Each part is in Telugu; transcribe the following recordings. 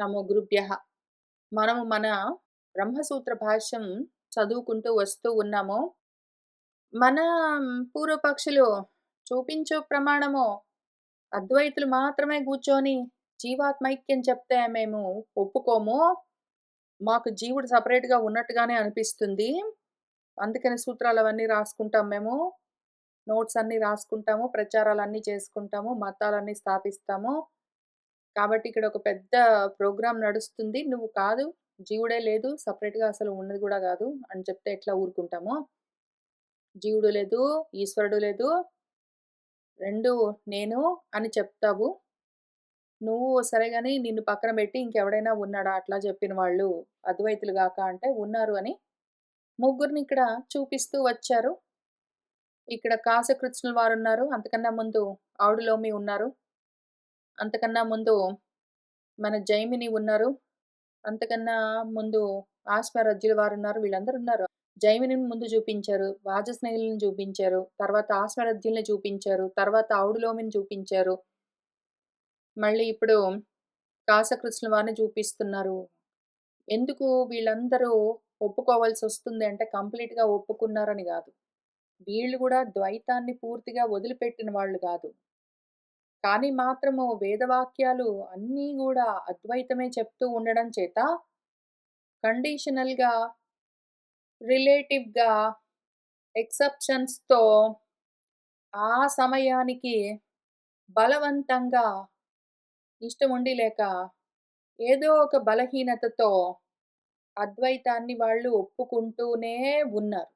నమో గురుభ్యః. మనము మన బ్రహ్మసూత్ర భాష్యం చదువుకుంటూ వస్తూ ఉన్నాము. మన పూర్వపక్షులు చూపించు ప్రమాణము అద్వైతులు మాత్రమే కూర్చొని జీవాత్మైక్యం చెప్తే మేము ఒప్పుకోము. మాకు జీవుడు సెపరేట్‌గా ఉన్నట్టుగానే అనిపిస్తుంది. అందుకని సూత్రాలవన్నీ రాసుకుంటాం మేము. నోట్స్ అన్నీ రాసుకుంటాము. ప్రచారాలన్నీ చేసుకుంటాము. మతాలన్నీ స్థాపిస్తాము. కాబట్టి ఇక్కడ ఒక పెద్ద ప్రోగ్రామ్ నడుస్తుంది. నువ్వు కాదు, జీవుడే లేదు, సెపరేట్‌గా అసలు ఉన్నది గూడా గాదు అని చెప్తే ఎట్లా ఊరుకుంటాము? జీవుడు లేదు, ఈశ్వరుడు లేదు, 2 నేను అని చెప్తావు. నువ్వు సరే గాని నిన్ను పక్కన బెట్టి ఇంకెవడైనా ఉన్నాడా అట్లా చెప్పిన వాళ్ళు అద్వైతులు గాక అంటే ఉన్నారు అని ముగ్గురిని ఇక్కడ చూపిస్తూ వచ్చారు. ఇక్కడ కాశకృత్స్నుల వారున్నారు. అంతకన్నా ముందు ఆవుడులోమి ఉన్నారు. అంతకన్నా ముందు మన జైమిని ఉన్నారు. అంతకన్నా ముందు ఆశ్వరజ్జుల వారున్నారు. వీళ్ళందరున్నారు. జైమినిని ముందు చూపించారు. వాజస్నేయులని చూపించారు. తర్వాత ఆశ్వరజ్జుల్ని చూపించారు. తర్వాత ఔడులోమిని చూపించారు. మళ్ళీ ఇప్పుడు కాశకృత్స్నుల వారిని చూపిస్తున్నారు. ఎందుకు వీళ్ళందరూ ఒప్పుకోవాల్సొస్తుంది అంటే కంప్లీట్‌గా ఒప్పుకున్నారని గాదు. వీళ్ళు గూడా ద్వైతాన్ని పూర్తిగా వదిలిపెట్టిన వాళ్ళు గాదు. కానీ మాత్రము వేదవాక్యాలు అన్నీ గూడా అద్వైతమే చెప్తూ ఉండడం చేత కండిషనల్‌గా, రిలేటివ్‌గా, ఎక్సెప్షన్స్‌తో ఆ సమయానికి బలవంతంగా ఇష్టముండి లేక ఏదో ఒక బలహీనతతో అద్వైతాన్ని వాళ్ళు ఒప్పుకుంటూనే ఉన్నారు.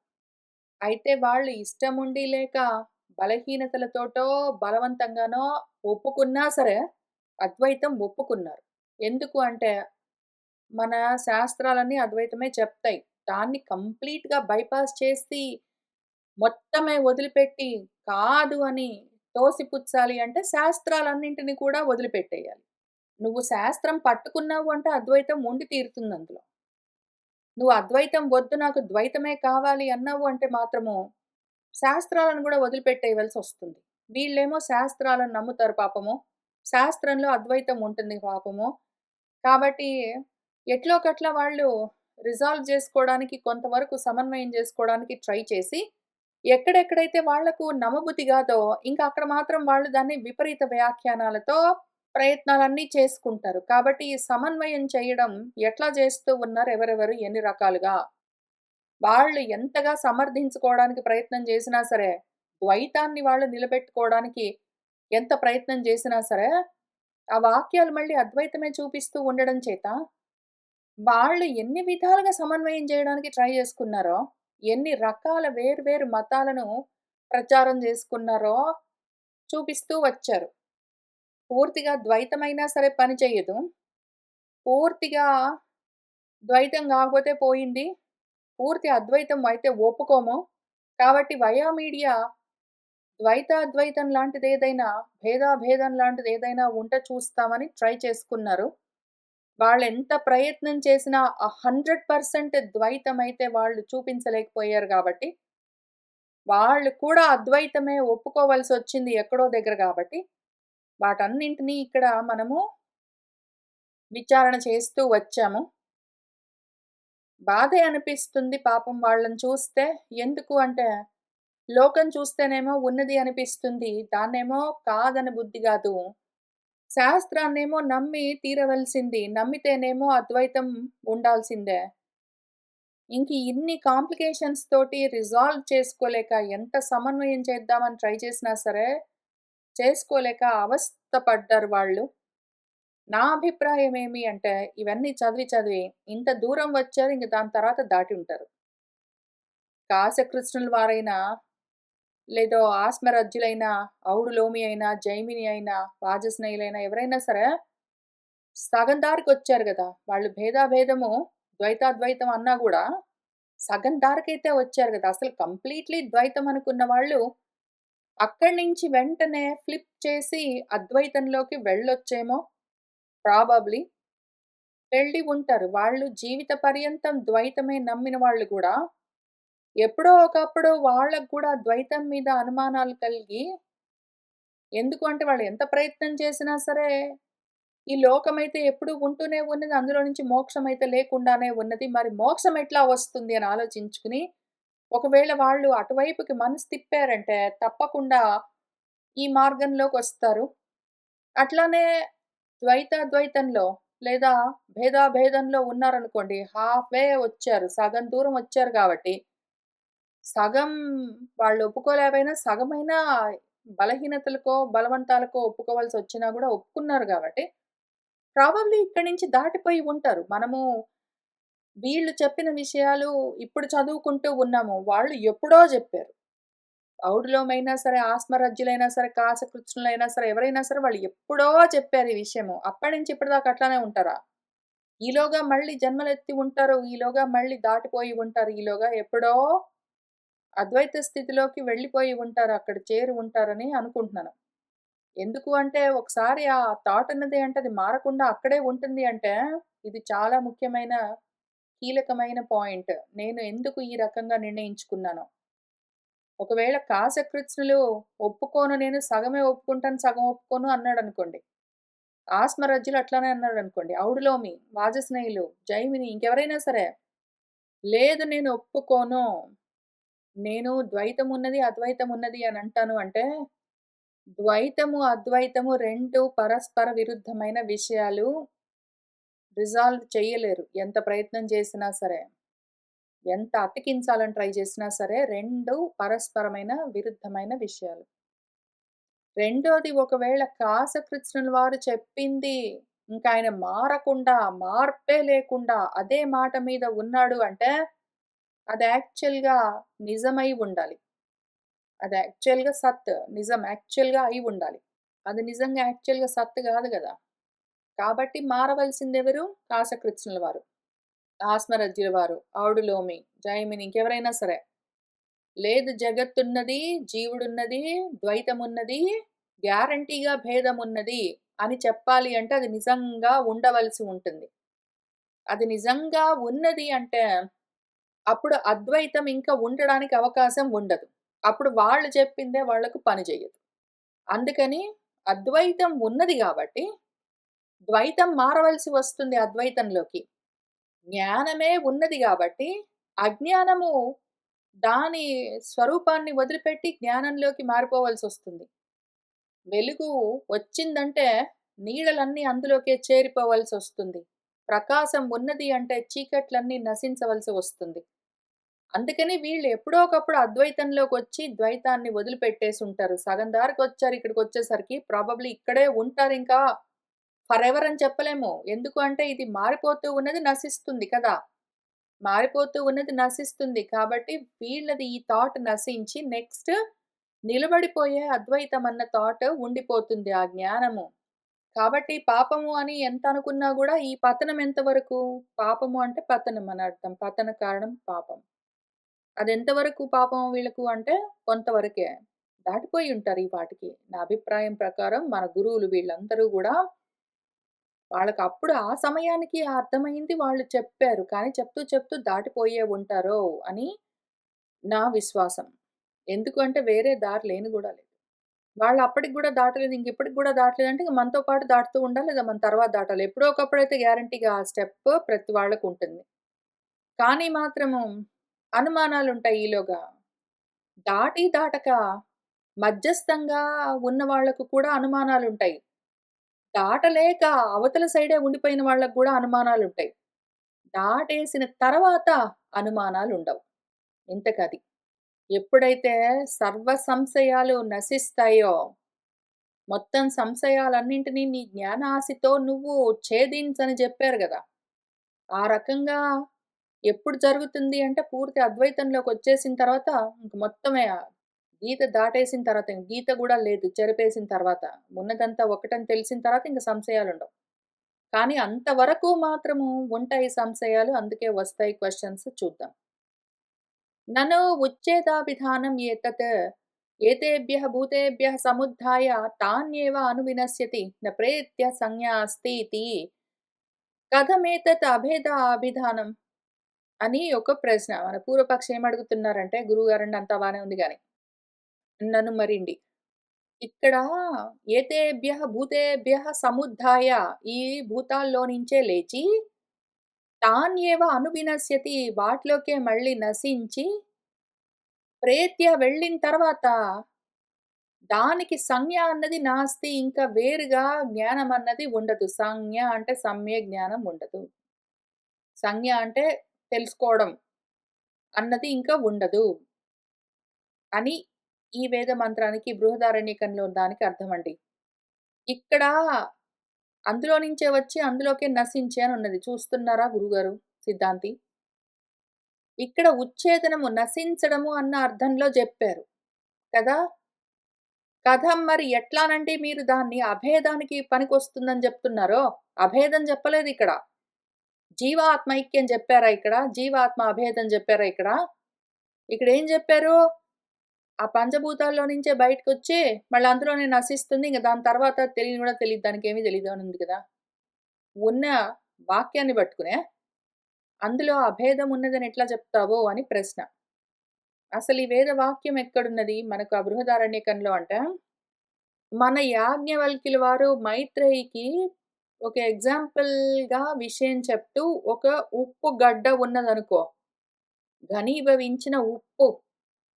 అయితే వాళ్ళు ఇష్టముండి లేక బలహీనతలతోటో, బలవంతంగానో ఒప్పుకున్నా సరే అద్వైతం ఒప్పుకున్నారు. ఎందుకు అంటే మన శాస్త్రాలన్నీ అద్వైతమే చెప్తాయి. దాన్ని కంప్లీట్‌గా బైపాస్ చేసి మొత్తమే వదిలిపెట్టి కాదు అని తోసిపుచ్చాలి అంటే శాస్త్రాలన్నింటిని కూడా వదిలిపెట్టేయాలి. నువ్వు శాస్త్రం పట్టుకున్నావు అంటే అద్వైతం ఉండి తీరుతుందందులో. నువ్వు అద్వైతం వద్దు నాకు ద్వైతమే కావాలి అన్నావు అంటే మాత్రము శాస్త్రాలను గూడా వదిలిపెట్టేయవలసొస్తుంది. వీళ్ళేమో శాస్త్రాలను నమ్ముతారు పాపము. శాస్త్రంలో అద్వైతం ఉంటుంది పాపము. కాబట్టి ఎట్లోకట్లా వాళ్ళు రిజాల్వ్ జేసుకోవడానికి కొంతవరకు సమన్వయం జేసుకోవడానికి ట్రై చేసి, ఎక్కడెక్కడైతే వాళ్లకు నమ్మబుద్ధి గాదో ఇంక అక్కడ మాత్రం వాళ్ళు దాన్ని విపరీత వ్యాఖ్యానాలతో ప్రయత్నాలన్నీ చేసుకుంటారు. కాబట్టి ఈ సమన్వయం చేయడం ఎట్లా జేస్తూ ఉన్నారు ఎవరెవరు ఎన్ని రకాలుగా. వాళ్ళు ఎంతగా సమర్థించుకోవడానికి ప్రయత్నం చేసినా సరే, ద్వైతాన్ని వాళ్ళు నిలబెట్టుకోవడానికి ఎంత ప్రయత్నం చేసినా సరే, ఆ వాక్యాలు మళ్ళీ అద్వైతమే చూపిస్తూ ఉండడం చేత, వాళ్ళు ఎన్ని విధాలుగా సమన్వయం చేయడానికి ట్రై చేసుకున్నారో, ఎన్ని రకాల వేరు వేరు మతాలను ప్రచారం చేసుకున్నారో చూపిస్తూ వచ్చారు. పూర్తిగా ద్వైతమైనా సరే పని చెయ్యదు. పూర్తిగా ద్వైతం కాకపోతే పోయింది. పూర్తి అద్వైతం అయితే ఒప్పుకోము. కాబట్టి వయా మీడియా ద్వైతాద్వైతం లాంటిదేదైనా, భేదాభేదం లాంటిదేదైనా ఉంటే చూస్తామని ట్రై చేసుకున్నారు. వాళ్ళెంత ప్రయత్నం చేసినా ఆ 100% ద్వైతమైతే వాళ్ళు చూపించలేకపోయారు గాబట్టి, వాళ్ళు కూడా అద్వైతమే ఒప్పుకోవాల్సొచ్చింది ఎక్కడో దగ్గర గాబట్టి, వాటన్నింటిని ఇక్కడ మనము విచారణ చేస్తూ వచ్చాము. బాధే అనిపిస్తుంది పాపం వాళ్ళని చూస్తే. ఎందుకు అంటే, లోకం చూస్తేనేమో ఉన్నది అనిపిస్తుంది. దాన్నేమో కాదని బుద్ధి గాదు. శాస్త్రాన్నేమో నమ్మి తీరవలసింది. నమ్మితేనేమో అద్వైతం ఉండాల్సిందే. ఇంక ఇన్ని కాంప్లికేషన్స్ తోటి రిజాల్వ్ చేసుకోలేక ఎంత సమన్వయం చేద్దామని ట్రై చేసినా సరే, చేసుకోలేక అవస్థ పడ్డారు వాళ్ళు. నా అభిప్రాయం ఏమి అంటే, ఇవన్నీ చదివి చదివి ఇంత దూరం వచ్చారు. ఇంక దాని తర్వాత దాటి ఉంటారు. కాశకృష్ణుల వారైనా, లేదో ఆస్మరజ్జులైనా, ఔడులోమి అయినా, జైమిని అయినా, వాజస్నేయులైనా ఎవరైనా సరే సగం దారికొచ్చారు గదా! వాళ్ళు భేదాభేదము, ద్వైతాద్వైతం అన్నా గూడా సగం దారికైతే వచ్చారు గదా! అసలు కంప్లీట్‌లీ ద్వైతం అనుకున్న వాళ్ళు అక్కడి నుంచి వెంటనే ఫ్లిప్ చేసి అద్వైతంలోకి వెళ్ళొచ్చేమో ప్రాబబ్లీ. వెళ్ళి ఉంటారు. వాళ్ళు జీవిత పర్యంతం ద్వైతమే నమ్మిన వాళ్ళు గూడా ఎప్పుడో ఒకప్పుడు వాళ్ళకి కూడా ద్వైతం మీద అనుమానాలు కలిగి ఎందుకు అంటే వాళ్ళు ఎంత ప్రయత్నం చేసినా సరే ఈ లోకమైతే ఎప్పుడూ ఉంటూనే ఉన్నది. అందులో నుంచి మోక్షమైతే లేకుండానే ఉన్నది. మరి మోక్షం ఎట్లా వస్తుంది అని ఆలోచించుకుని, ఒకవేళ వాళ్ళు అటువైపుకి మనసు తిప్పారంటే తప్పకుండా ఈ మార్గంలోకొస్తారు. అట్లానే ద్వైతంలో లేదా భేదాభేదంలో ఉన్నారనుకోండి. హాఫ్ వే వచ్చారు. సగం దూరం వచ్చారు కాబట్టి, సగం వాళ్ళు ఒప్పుకోలేకపోయినా సగమైనా బలహీనతలకో, బలవంతాలకో ఒప్పుకోవాల్సొచ్చినా గూడా ఒప్పుకున్నారు గాబట్టి, ప్రాబబ్లీ ఇక్కడి నుంచి దాటిపోయి ఉంటారు. మనము వీళ్ళు చెప్పిన విషయాలు ఇప్పుడు చదువుకుంటూ ఉన్నాము. వాళ్ళు ఎప్పుడో జెప్పారు. ఔడులోమైనా సరే, ఆస్మరజ్జులైనా సరే, కాశకృత్స్నులైనా సరే, ఎవరైనా సరే వాళ్ళు ఎప్పుడో చెప్పారు ఈ విషయము. అప్పటినుంచి ఇప్పటిదాకా అట్లానే ఉంటారా? ఈలోగా మళ్ళీ జన్మలెత్తి ఉంటారు. ఈలోగా మళ్ళీ దాటిపోయి ఉంటారు. ఈలోగా ఎప్పుడో అద్వైత స్థితిలోకి వెళ్ళిపోయి ఉంటారు. అక్కడ చేరి ఉంటారని అనుకుంటున్నాను. ఎందుకు అంటే ఒకసారి ఆ థాట్ అన్నది అంటే అది మారకుండా అక్కడే ఉంటుంది అంటే, ఇది చాలా ముఖ్యమైన, కీలకమైన పాయింట్. నేను ఎందుకు ఈ రకంగా నిర్ణయించుకున్నానో. ఒకవేళ కాశకృత్స్నులు ఒప్పుకోను నేను సగమే ఒప్పుకుంటాను, సగం ఒప్పుకోను అన్నాడనుకోండి. ఆస్మరజ్జులు అట్లానే అన్నాడనుకోండి. ఔడులోమి, వాజస్నేయులు, జైమిని ఇంకెవరైనా సరే, లేదు నేను ఒప్పుకోను. నేను ద్వైతమున్నది, అద్వైతమున్నది అని అంటాను అంటే, ద్వైతము, అద్వైతము 2 పరస్పర విరుద్ధమైన విషయాలు. రిజాల్వ్ చెయ్యలేరు. ఎంత ప్రయత్నం చేసినా సరే. ఎంత అతికించాలని ట్రై చేసినా సరే 2 పరస్పరమైన విరుద్ధమైన విషయాలు. రెండోది ఒకవేళ కాశకృత్స్నుల వారు చెప్పింది ఇంకాయన మారకుండా, మార్పే లేకుండా అదే మాట మీద ఉన్నాడు అంటే, అది యాక్చువల్‌గా నిజమై ఉండాలి. అది యాక్చువల్‌గా సత్. నిజం యాక్చువల్‌గా అయి ఉండాలి. అది నిజంగా యాక్చువల్‌గా సత్ గాదు గదా! కాబట్టి మారవలసిందెవరు? కాశకృత్స్నుల వారు, ఆస్మరజ్జుల వారు, ఔడులోమి, జైమిని ఇంకెవరైనా సరే. లేదు జగత్తున్నది, జీవుడున్నది, ద్వైతమున్నది, గ్యారంటీగా భేదమున్నది అని చెప్పాలి అంటే అది నిజంగా ఉండవలసి ఉంటుంది. అది నిజంగా ఉన్నది అంటే అప్పుడు అద్వైతం ఇంకా ఉండడానికి అవకాశం ఉండదు. అప్పుడు వాళ్ళు చెప్పిందే వాళ్ళకు పని చెయ్యదు. అందుకని అద్వైతం ఉన్నది గాబట్టి, ద్వైతం మారవలసి వస్తుంది అద్వైతంలోకి. జ్ఞానమే ఉన్నది గాబట్టి, అజ్ఞానము దాని స్వరూపాన్ని వదిలిపెట్టి జ్ఞానంలోకి మారిపోవలసొస్తుంది. వెలుగు వచ్చిందంటే నీడలన్నీ అందులోకే చేరిపోవలసొస్తుంది. ప్రకాశం ఉన్నది అంటే చీకట్లన్నీ నశించవలసి వస్తుంది. అందుకని వీళ్ళు ఎప్పుడో ఒకప్పుడు అద్వైతంలోకొచ్చి ద్వైతాన్ని వదిలిపెట్టేసుంటారు. సగం దారికొచ్చారు ఇక్కడికొచ్చేసరికి ప్రాబబ్లీ ఇక్కడే ఉంటారింకా ఫరెవర్ అని చెప్పలేము. ఎందుకు అంటే ఇది మారిపోతూ ఉన్నది నశిస్తుంది కదా! మారిపోతూ ఉన్నది నశిస్తుంది. కాబట్టి వీళ్ళది ఈ థాట్ నశించి నెక్స్ట్ నిలబడిపోయే అద్వైతం అన్న థాట్ ఉండిపోతుంది ఆ జ్ఞానము. కాబట్టి పాపము అని ఎంత అనుకున్నా గూడా ఈ పతనం ఎంతవరకు? పాపము అంటే పతనం అని అర్థం. పతన కారణం పాపం. అదెంతవరకు పాపం వీళ్ళకు అంటే కొంతవరకే. దాటిపోయి ఉంటారు ఈ పాటికి. నా అభిప్రాయం ప్రకారం మన గురువులు వీళ్ళందరూ గూడా వాళ్ళకప్పుడు ఆ సమయానికి అర్థమైంది వాళ్ళు చెప్పారు. కానీ చెప్తూ చెప్తూ దాటిపోయే ఉంటారు అని నా విశ్వాసం. ఎందుకు అంటే వేరే దారి లేని గూడా లేదు. వాళ్ళు అప్పటికి గూడా దాటలేదు. ఇంకిప్పటికి గూడా దాటలేదంటే ఇంక మనతో పాటు దాటుతూ ఉండాలి. లేదా మన తర్వాత దాటాలి. ఎప్పుడో ఒకప్పుడైతే గ్యారంటీగా ఆ స్టెప్ ప్రతి వాళ్ళకుంటుంది. కానీ మాత్రము అనుమానాలుంటాయి ఈలోగా. దాటి దాటక మధ్యస్థంగా ఉన్న వాళ్ళకు కూడా అనుమానాలుంటాయి. దాటలేక అవతల సైడే ఉండిపోయిన వాళ్ళకి గూడా అనుమానాలుంటాయి. దాటేసిన తర్వాత అనుమానాలుండవు. ఇంతకది. ఎప్పుడైతే సర్వ సంశయాలు నశిస్తాయో, మొత్తం సంశయాలన్నింటినీ నీ జ్ఞానాసితో నువ్వు ఛేదించని జెప్పారు గదా! ఆ రకంగా ఎప్పుడు జరుగుతుంది అంటే పూర్తి అద్వైతంలోకొచ్చేసిన తర్వాత ఇంక మొత్తమే గీత దాటేసిన తర్వాత ఇంక గీత గూడా లేదు చెరిపేసిన తర్వాత. ఉన్నదంతా ఒకటని తెలిసిన తర్వాత ఇంక సంశయాలుండవు. కానీ అంతవరకు మాత్రము ఉంటాయి సంశయాలు. అందుకే వస్తాయి క్వెషన్స్ చూద్దాం. నను ఉచ్ఛేదాభిధానం ఏతత్ ఏతేభ్యః భూతేభ్యః సముద్ధాయ తాన్యేవ అనువినశ్యతి న ప్రేత్య సంజ్ఞా అస్తి ఇతి కథమేతత్ అభిధానం అని ఒక ప్రశ్న. మన పూర్వపక్షి ఏమడుగుతున్నారంటే, గురువుగారండి అంతా బానే ఉంది గాని, నన్ను మరిండి. ఇక్కడ ఏతేభ్యః భూతేభ్యః సముద్ధాయ ఈ భూతాల్లో నుంచే లేచి తాన్యేవ అనువినశ్యతి వాటిలోకే మళ్ళీ నశించి ప్రేత్య వెళ్ళిన తర్వాత దానికి సంజ్ఞ అన్నది నాస్తి. ఇంకా వేరుగా జ్ఞానం అన్నది ఉండదు. సంజ్ఞ అంటే సమ్యక్ జ్ఞానం ఉండదు. సంజ్ఞ అంటే తెలుసుకోవడం అన్నది ఇంకా ఉండదు అని ఈ వేద మంత్రానికి బృహదారణ్యకంలో దానికి అర్థమండి. ఇక్కడ అందులో నుంచే వచ్చి అందులోకే నశించి అని ఉన్నది. చూస్తున్నారా గురుగారు సిద్ధాంతి? ఇక్కడ ఉచ్ఛేదనము నశించడము అన్న అర్థంలో జెప్పారు కదా! కథం మరి ఎట్లానంటే మీరు దాన్ని అభేదానికి పనికొస్తుందని జెప్తున్నారో, అభేదం జెప్పలేదిక్కడ. జీవాత్మ ఐక్యం జెప్పారా ఇక్కడ? జీవాత్మ అభేదం జెప్పారా ఇక్కడ? ఇక్కడేం జెప్పారు? ఆ పంచభూతాల్లో నుంచే బయటకొచ్చి మళ్ళీ అందులోనే నశిస్తుంది. ఇంక దాని తర్వాత తెలియని గూడా తెలీదు. దానికేమి తెలీదు అని ఉంది కదా! ఉన్న వాక్యాన్ని పట్టుకునే అందులో అభేదం ఉన్నదని ఎట్లా చెప్తావో అని ప్రశ్న. అసలు ఈ వేద వాక్యం ఎక్కడున్నది? మనకు ఆ బృహదారణ్యకంలో అంట, మన యాజ్ఞవల్క్యుల వారు మైత్రేయికి ఒక ఎగ్జాంపుల్‌గా విషయం చెప్తూ ఒక ఉప్పు గడ్డ ఉన్నదనుకో, ఘనీభవించిన ఉప్పు,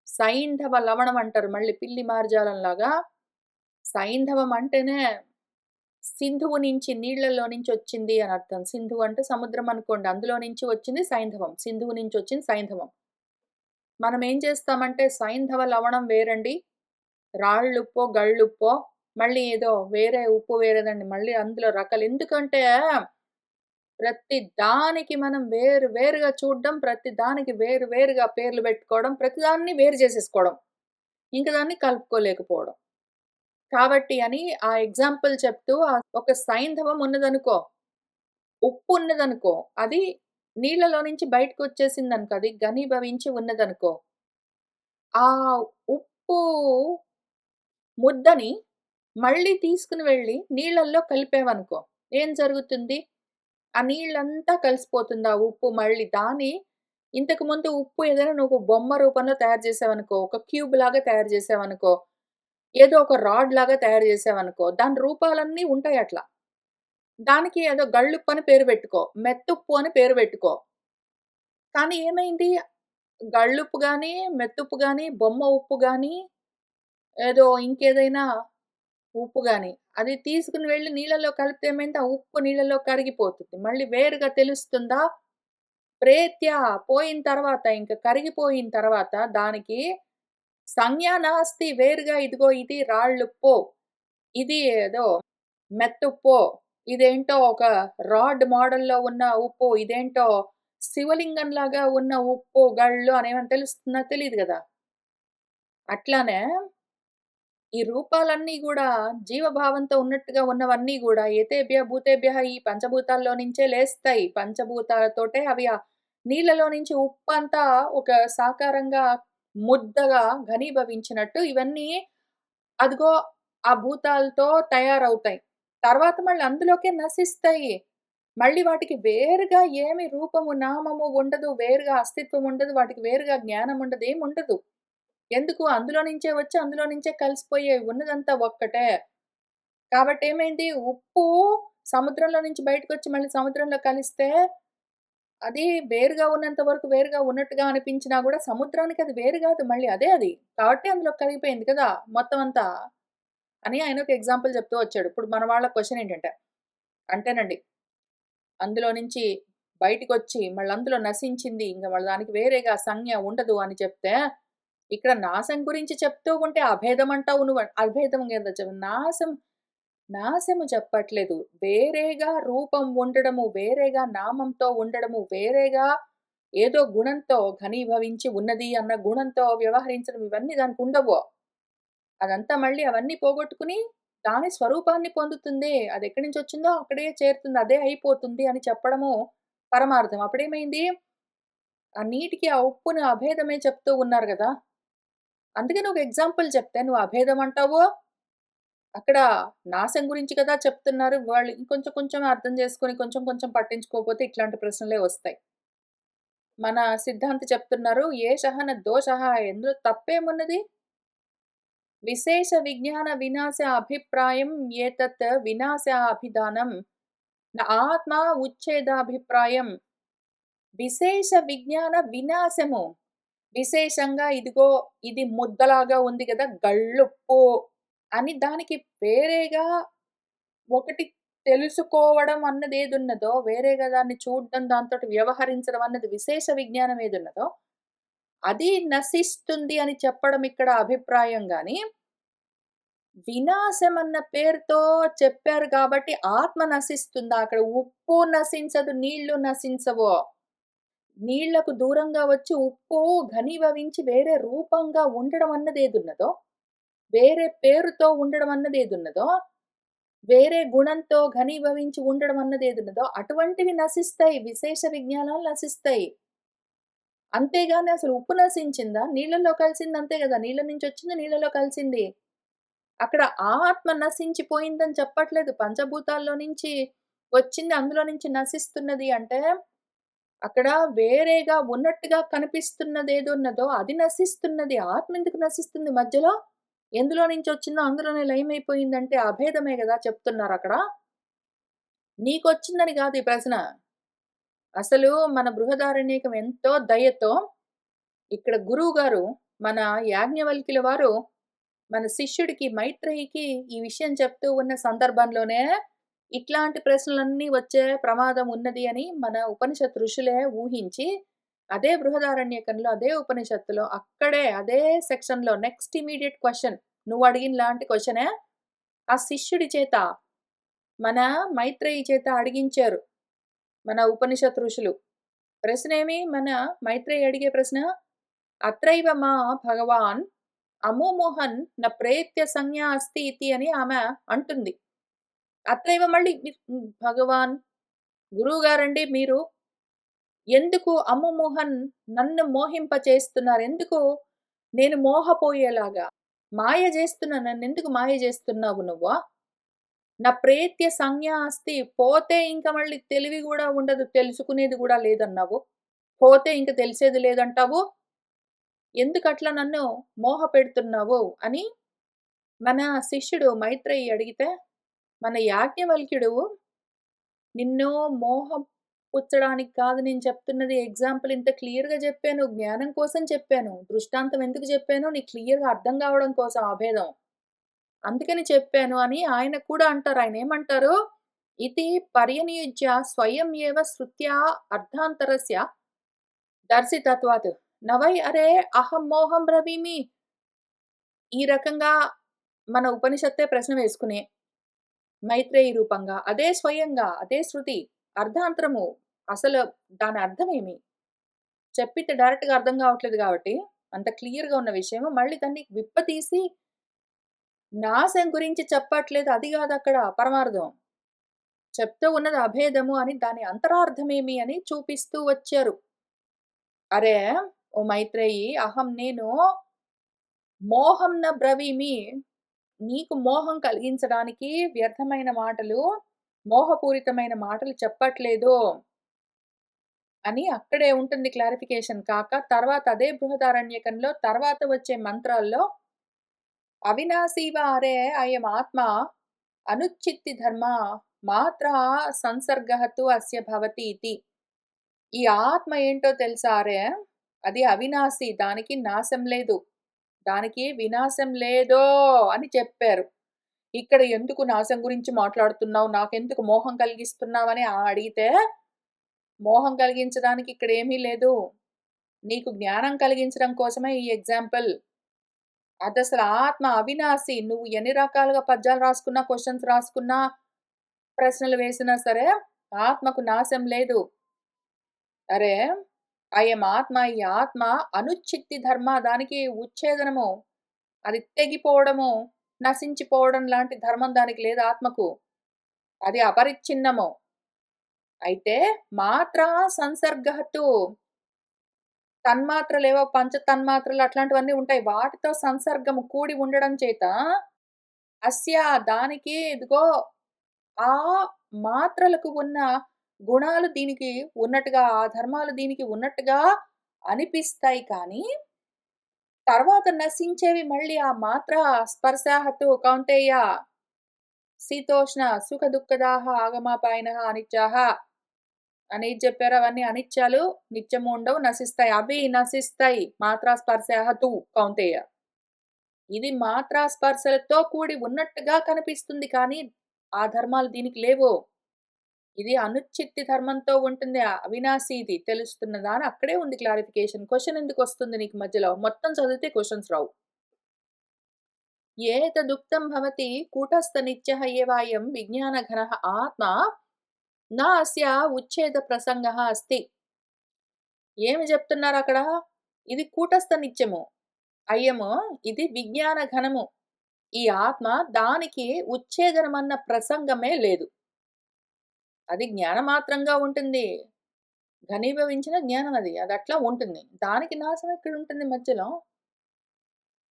సైంధవ లవణం అంటారు. మళ్ళీ పిల్లి మార్జాలంలాగా సైంధవం అంటేనే సింధువు నుంచి నీళ్ళలో నుంచి వచ్చింది అని అర్థం. సింధువు అంటే సముద్రం అనుకోండి. అందులో నుంచి వచ్చింది సైంధవం. సింధువు నుంచి వచ్చింది సైంధవం. మనం ఏం చేస్తామంటే సైంధవ లవణం వేరండి. రాళ్ళుప్పో, గళ్ళుప్పో మళ్ళీ ఏదో వేరే ఉప్పు వేరేదండి. మళ్ళీ అందులో రకాలు ఎందుకంటే ప్రతి దానికి మనం వేరు వేరుగా చూడడం, ప్రతి దానికి వేరు వేరుగా పేర్లు పెట్టుకోవడం, ప్రతి దాన్ని వేరు చేసేసుకోవడం. ఇంక దాన్ని కలుపుకోలేకపోవడం. కాబట్టి అని ఆ ఎగ్జాంపుల్ చెప్తూ ఒక సైంధవం ఉన్నదనుకో, ఉప్పు ఉన్నదనుకో, అది నీళ్ళలో నుంచి బయటకొచ్చేసిందనుకో, అది ఘనీభవించి ఉన్నదనుకో, ఆ ఉప్పు ముద్దని మళ్ళీ తీసుకొని వెళ్లి నీళ్ళల్లో కలిపావనుకో, ఏం జరుగుతుంది? ఆ నీళ్ళంతా కలిసిపోతుంది ఆ ఉప్పు మళ్ళీ. ఇంతకుముందు ఉప్పు ఏదైనా నువ్వు బొమ్మ రూపంలో తయారు చేసావనుకో, ఒక క్యూబ్ లాగా తయారు చేసావనుకో, ఏదో ఒక రాడ్ లాగా తయారు చేసావనుకో, దాని రూపాలన్నీ ఉంటాయి అట్లా. దానికి ఏదో గళ్ళుప్పు అని పేరు పెట్టుకో, మెత్తుప్పు అని పేరు పెట్టుకో. కానీ ఏమైంది? గళ్ళుప్పు గాని, మెత్తుప్పు గాని, బొమ్మ ఉప్పు గాని, ఏదో ఇంకేదైనా ఉప్పు గాని, అది తీసుకొని వెళ్లి నీళ్ళలో కలిపితే ఏమైంది? ఆ ఉప్పు నీళ్ళలో కరిగిపోతుంది. మళ్ళీ వేరుగా తెలుస్తుందా? ప్రేత్య పోయిన తర్వాత ఇంక కరిగిపోయిన తర్వాత దానికి సంజ్ఞ నాస్తి. వేరుగా ఇదిగో ఇది రాళ్ళుప్పో, ఇది ఏదో మెత్తుప్పో, ఇదేంటో ఒక రాడ్ మోడల్‌లో ఉన్న ఉప్పు, ఇదేంటో శివలింగంలాగా ఉన్న ఉప్పు, గళ్ళు అనేమన్నా తెలుస్తుందా? తెలీదు గదా! అట్లానే ఈ రూపాలన్నీ గూడా జీవభావంతో ఉన్నట్టుగా ఉన్నవన్నీ గూడా ఏతేభ్య భూతేభ్యః ఈ పంచభూతాల్లో నుంచే లేస్తాయి. పంచభూతాలతోటే అవి నీళ్ళలో నుంచి ఉప్పంతా ఒక సాకారంగా ముద్దగా ఘనీభవించినట్టు ఇవన్నీ అదిగో ఆ భూతాలతో తయారవుతాయి. తర్వాత మళ్ళీ అందులోకే నశిస్తాయి. మళ్ళీ వాటికి వేరుగా ఏమి రూపము, నామము ఉండదు. వేరుగా అస్తిత్వం ఉండదు. వాటికి వేరుగా జ్ఞానం ఉండదు. ఏముండదు. ఎందుకు? అందులో నుంచే వచ్చి అందులో నుంచే కలిసిపోయేవి. ఉన్నదంతా ఒక్కటే. కాబట్టేమైంది? ఉప్పు సముద్రంలో నుంచి బయటకొచ్చి మళ్ళీ సముద్రంలో కలిస్తే, అది వేరుగా ఉన్నంత వరకు వేరుగా ఉన్నట్టుగా అనిపించినా గూడా సముద్రానికి అది వేరు గాదు మళ్ళీ అదే అది. కాబట్టి అందులో కలిగిపోయింది కదా! మొత్తం అంతా. అని ఆయన ఒక ఎగ్జాంపుల్ చెప్తూ వచ్చాడు. ఇప్పుడు మన వాళ్ళ క్వెషన్ ఏంటంటే, అంటేనండి అందులో నుంచి బయటికొచ్చి మళ్ళీ అందులో నశించింది. ఇంక మళ్ళీ దానికి వేరేగా సంజ్ఞ ఉండదు అని చెప్తే, ఇక్కడ నాశం గురించి చెప్తూ ఉంటే అభేదం అంటావు నువ్వు. అభేదం కింద నాశము చెప్పట్లేదు. వేరేగా రూపం ఉండడము, వేరేగా నామంతో ఉండడము, వేరేగా ఏదో గుణంతో ఘనీభవించి ఉన్నది అన్న గుణంతో వ్యవహరించడం ఇవన్నీ దానికుండవు. అదంతా మళ్ళీ అవన్నీ పోగొట్టుకుని దాని స్వరూపాన్ని పొందుతుంది. అదెక్కడి నుంచొచ్చిందో అక్కడే చేరుతుంది. అదే అయిపోతుంది అని చెప్పడము పరమార్థం. అప్పుడేమైంది? ఆ నీటికి, ఆ ఉప్పుని అభేదమే చెప్తూ ఉన్నారు గదా! అందుకని ఒక ఎగ్జాంపుల్ చెప్తే నువ్వు అభేదం అంటావు. అక్కడ నాశం గురించి కదా చెప్తున్నారు. వాళ్ళు ఇంకొంచెం కొంచెం అర్థం చేసుకొని కొంచెం కొంచెం పట్టించుకోకపోతే ఇట్లాంటి ప్రశ్నలే వస్తాయి. మన సిద్ధాంతి చెప్తున్నారు, "ఏషః న దోషః" ఇందులో తప్పేమున్నది? విశేష విజ్ఞాన వినాశ అభిప్రాయం ఏతత్ వినాశ అభిధానం న ఆత్మ ఉచ్ఛేదాభిప్రాయం. విశేష విజ్ఞాన వినాశము. విశేషంగా ఇదిగో ఇది ముద్దలాగా ఉంది గదా! గళ్ళుప్పు అని దానికి వేరేగా ఒకటి తెలుసుకోవడం అన్నదేదున్నదో, వేరేగా దాన్ని చూడడం, దాంతోటి వ్యవహరించడం అన్నది విశేష విజ్ఞానం ఏదున్నదో, అది నశిస్తుంది అని చెప్పడం ఇక్కడ అభిప్రాయం గాని, వినాశం అన్న పేరుతో చెప్పారు గాబట్టి ఆత్మ నశిస్తుందా? అక్కడ ఉప్పు నశించదు, నీళ్లు నశించవు. నీళ్లకు దూరంగా వచ్చి ఉప్పు ఘనీభవించి వేరే రూపంగా ఉండడం అన్నదేదున్నదో, వేరే పేరుతో ఉండడం అన్నదేదున్నదో, వేరే గుణంతో ఘనీభవించి ఉండడం అన్నదేదున్నదో అటువంటివి నశిస్తాయి. విశేష విజ్ఞానాలు నశిస్తాయి. అంతేగాని అసలు ఉప్పు నశించిందా? నీళ్ళలో కలిసింది అంతే గదా! నీళ్ళ నుంచొచ్చింది నీళ్ళలో కలిసింది. అక్కడ ఆత్మ నశించిపోయిందని చెప్పట్లేదు. పంచభూతాల్లో నుంచి వచ్చింది అందులో నుంచి నశిస్తున్నది అంటే, అక్కడ వేరేగా ఉన్నట్టుగా కనిపిస్తున్నదేదున్నదో అది నశిస్తున్నది. ఆత్మ ఎందుకు నశిస్తుంది మధ్యలో? ఎందులో నుంచొచ్చిందో అందులోనే లయమైపోయిందంటే అభేదమే గదా చెప్తున్నారక్కడ. నీకొచ్చిందని గాదు ఈ ప్రశ్న. అసలు మన బృహదారణ్యకం ఎంతో దయతో ఇక్కడ గురువుగారు మన యాజ్ఞవల్క్యుల వారు మన శిష్యుడికి మైత్రేయికి ఈ విషయం చెప్తూ ఉన్న సందర్భంలోనే ఇట్లాంటి ప్రశ్నలన్నీ వచ్చే ప్రమాదం ఉన్నది అని మన ఉపనిషత్ ఋషులే ఊహించి అదే బృహదారణ్యకంలో అదే ఉపనిషత్తులో అక్కడే అదే సెక్షన్‌లో నెక్స్ట్ ఇమ్మీడియేట్ క్వెషన్ నువ్వు అడిగిన లాంటి క్వెషనే ఆ శిష్యుడి చేత మన మైత్రేయి చేత అడిగించారు. మన ఉపనిషత్ ఋషులు. ప్రశ్నేమి మన మైత్రేయి అడిగే ప్రశ్న, "అత్రైవ మా భగవాన్ అముమోహన్ న ప్రేత్య సంజ్ఞా అస్తి ఇతి" అని ఆమె అంటుంది. అత్రైవ మళ్ళీ భగవాన్ గురువుగారండి మీరు ఎందుకు అముమోహన్ నన్ను మోహింప చేస్తున్నారు? ఎందుకు నేను మోహపోయేలాగా మాయ జేస్తున్నా నన్నెందుకు మాయ జేస్తున్నావు నువ్వు? నా ప్రేత్య సంజ్ఞ అస్తి. పోతే ఇంక మళ్ళీ తెలివి గూడా ఉండదు. తెలుసుకునేది గూడా లేదన్నావు. పోతే ఇంక తెలిసేది లేదంటావు. ఎందుకట్లా నన్ను మోహపెడుతున్నావు అని మన శిష్యుడు మైత్రేయి అడిగితే, మన యాజ్ఞవల్క్యుడు నిన్ను మోహం పుచ్చడానికి కాదు నేను చెప్తున్నది ఎగ్జాంపుల్ ఇంత క్లియర్‌గా జెప్పాను. జ్ఞానం కోసం చెప్పాను. దృష్టాంతం ఎందుకు జెప్పానో నీకు క్లియర్‌గా అర్థం గావడం కోసం అభేదం. అందుకని చెప్పాను అని ఆయన కూడా అంటారు. ఆయనేమంటారు? ఇతి పర్యనియుజ్య స్వయం ఏవ శృత్యా అర్థాంతరస్య దర్శితత్వాత్. నవై అరే అహం మోహం బ్రవీమి. ఈ రకంగా మన ఉపనిషత్తే ప్రశ్న వేసుకుని మైత్రేయి రూపంగా అదే స్వయంగా అదే శృతి అర్ధాంతరము అసలు దాని అర్థమేమి? చెప్పితే డైరెక్ట్‌గా అర్థం కావట్లేదు గాబట్టి అంత క్లియర్‌గా ఉన్న విషయము మళ్ళీ దాన్ని విప్పతీసి నాశం గురించి చెప్పట్లేదు. అది గాదక్కడ పరమార్థం. చెప్తూ ఉన్నది అభేదము అని దాని అంతరార్థమేమి అని చూపిస్తూ వచ్చారు. అరే! ఓ మైత్రేయి నేను మోహం న బ్రవీమి. నీకు మోహం కలిగించడానికి వ్యర్థమైన మాటలు, మోహపూరితమైన మాటలు చెప్పట్లేదు అని అక్కడే ఉంటుంది క్లారిఫికేషన్ కాక తర్వాత అదే బృహదారణ్యకంలో తర్వాత వచ్చే మంత్రాల్లో అవినాశీవ అరే అయమాత్మ అనుచ్చిత్తి ధర్మ మాత్ర సంసర్గః తు అస్య భవతి ఇతి. ఈ ఆత్మ ఏంటో తెలుసా అరే? అది అవినాశి. దానికి నాశం లేదు. దానికి వినాశం లేదో అని చెప్పారు. ఇక్కడ ఎందుకు నాశం గురించి మాట్లాడుతున్నావు? నాకెందుకు మోహం కలిగిస్తున్నావని అడిగితే, మోహం కలిగించడానికి ఇక్కడేమీ లేదు. నీకు జ్ఞానం కలిగించడం కోసమే ఈ ఎగ్జాంపుల్. అదసలు ఆత్మ అవినాశి. నువ్వు ఎన్ని రకాలుగా పద్యాలు రాసుకున్నా, క్వెషన్స్ రాసుకున్నా, ప్రశ్నలు వేసినా సరే, ఆత్మకు నాశం లేదు. అరే! అయం ఆత్మ ఈ ఆత్మ అనుచ్చిత్తి ధర్మ దానికి ఉచ్ఛేదనము. అది తెగిపోవడము, నశించిపోవడం లాంటి ధర్మం దానికి లేదు ఆత్మకు. అది అపరిచ్ఛిన్నము. అయితే మాత్ర సంసర్గః తు తన్మాత్రలేవో పంచ తన్మాత్రలు అట్లాంటివన్నీ ఉంటాయి. వాటితో సంసర్గము కూడి ఉండడం చేత అస్య దానికి ఇదిగో ఆ మాత్రలకు ఉన్న గుణాలు దీనికి ఉన్నట్టుగా, ఆ ధర్మాలు దీనికి ఉన్నట్టుగా అనిపిస్తాయి కానీ, తర్వాత నశించేవి మళ్ళీ ఆ మాత్ర స్పర్శాహతు కౌంతేయ శీతోష్ణ సుఖ దుఃఖదాహ ఆగమాపాయినః అనిత్యాః అనేది చెప్పారు. అవన్నీ అనిత్యాలు, నిత్యము ఉండవు, నశిస్తాయి. అవి నశిస్తాయి. మాత్రా స్పర్శాహ తు కౌంతేయ. ఇది మాత్రా స్పర్శలతో కూడి ఉన్నట్టుగా కనిపిస్తుంది కానీ, ఆ ధర్మాలు దీనికి లేవు. ఇది అనుచిత్తి ధర్మంతో ఉంటుంది. అవినాశి ఇది. తెలుస్తున్నదా అని అక్కడే ఉంది క్లారిఫికేషన్. క్వెషన్ ఎందుకొస్తుంది నీకు మధ్యలో? మొత్తం చదివితే క్వెషన్స్ రావు. ఏతదుక్తం భవతి కూటస్థ నిత్యః ఏవాయం విజ్ఞానఘనః ఆత్మా నా అస్య ఉచ్ఛేద ప్రసంగః అస్తి. ఏమి జెప్తున్నారక్కడ? ఇది కూటస్థ నిత్యము. అయ్యము ఇది విజ్ఞాన ఘనము. ఈ ఆత్మ దానికి ఉచ్ఛేదనమన్న ప్రసంగమే లేదు. అది జ్ఞానమాత్రంగా ఉంటుంది. ఘనీభవించిన జ్ఞానం అది. అదట్లా ఉంటుంది. దానికి నాశనం ఎక్కడుంటుంది మధ్యలో?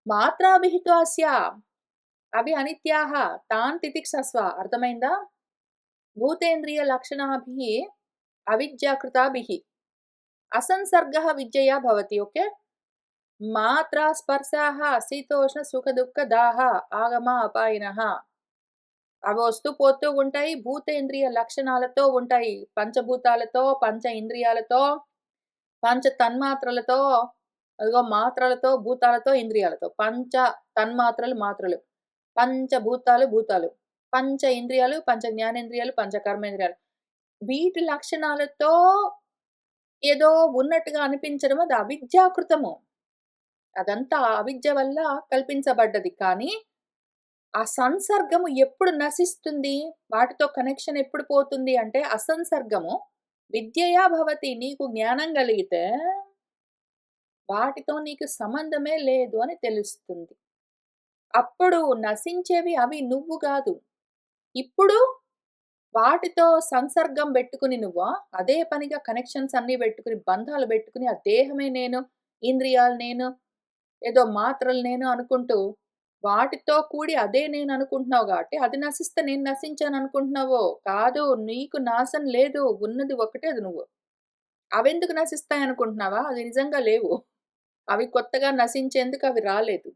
మాత్రాభిహితో అస్య అవి అనిత్యాః తాన్ తితిక్షస్వ. అర్థమైందా? భూతేంద్రియ లక్షణాభిః అవిద్యాకృతాభిః అసంసర్గః విద్యయా భవతి. ఓకే. మాత్రా స్పర్శాః శీతోష్ణ సుఖ దుఃఖ దాహ ఆగమ అపాయినః అవి వస్తూ పోతూ ఉంటాయి. భూతేంద్రియ లక్షణాలతో ఉంటాయి. పంచభూతాలతో, పంచ ఇంద్రియాలతో, పంచ తన్మాత్రలతో, అదిగో మాత్రలతో, భూతాలతో, ఇంద్రియాలతో. పంచ తన్మాత్రలు మాత్రలు. పంచభూతాలు భూతాలు. పంచ ఇంద్రియాలు, పంచ జ్ఞానేంద్రియాలు, పంచ కర్మేంద్రియాలు. వీటి లక్షణాలతో ఏదో ఉన్నట్టుగా అనిపించడం అది అవిద్యాకృతము. అదంతా అవిద్య వల్ల కల్పించబడ్డది. కానీ, ఆ సంసర్గము ఎప్పుడు నశిస్తుంది? వాటితో కనెక్షన్ ఎప్పుడు పోతుంది అంటే, అసంసర్గము విద్యయా భవతి. నీకు జ్ఞానం కలిగితే, వాటితో నీకు సంబంధమే లేదు అని తెలుస్తుంది. అప్పుడు నశించేవి అవి నువ్వు గాదు. ఇప్పుడు వాటితో సంసర్గం బెట్టుకుని నువ్వు అదే పనిగా కనెక్షన్స్ అన్నీ బెట్టుకుని, బంధాలు బెట్టుకుని, ఆ దేహమే నేను, ఇంద్రియాలు నేను, ఏదో మాత్రలు నేను అనుకుంటూ, వాటితో కూడి అదే నేను అనుకుంటున్నావు గాబట్టి, అది నశిస్తే నేను నశించాను అనుకుంటున్నావు. కాదు. నీకు నాశనం లేదు. ఉన్నది ఒకటే అది నువ్వు. అవెందుకు నశిస్తాయనుకుంటున్నావా? అది నిజంగా లేవు. అవి కొత్తగా నశించేందుకు అవి రాలేదు.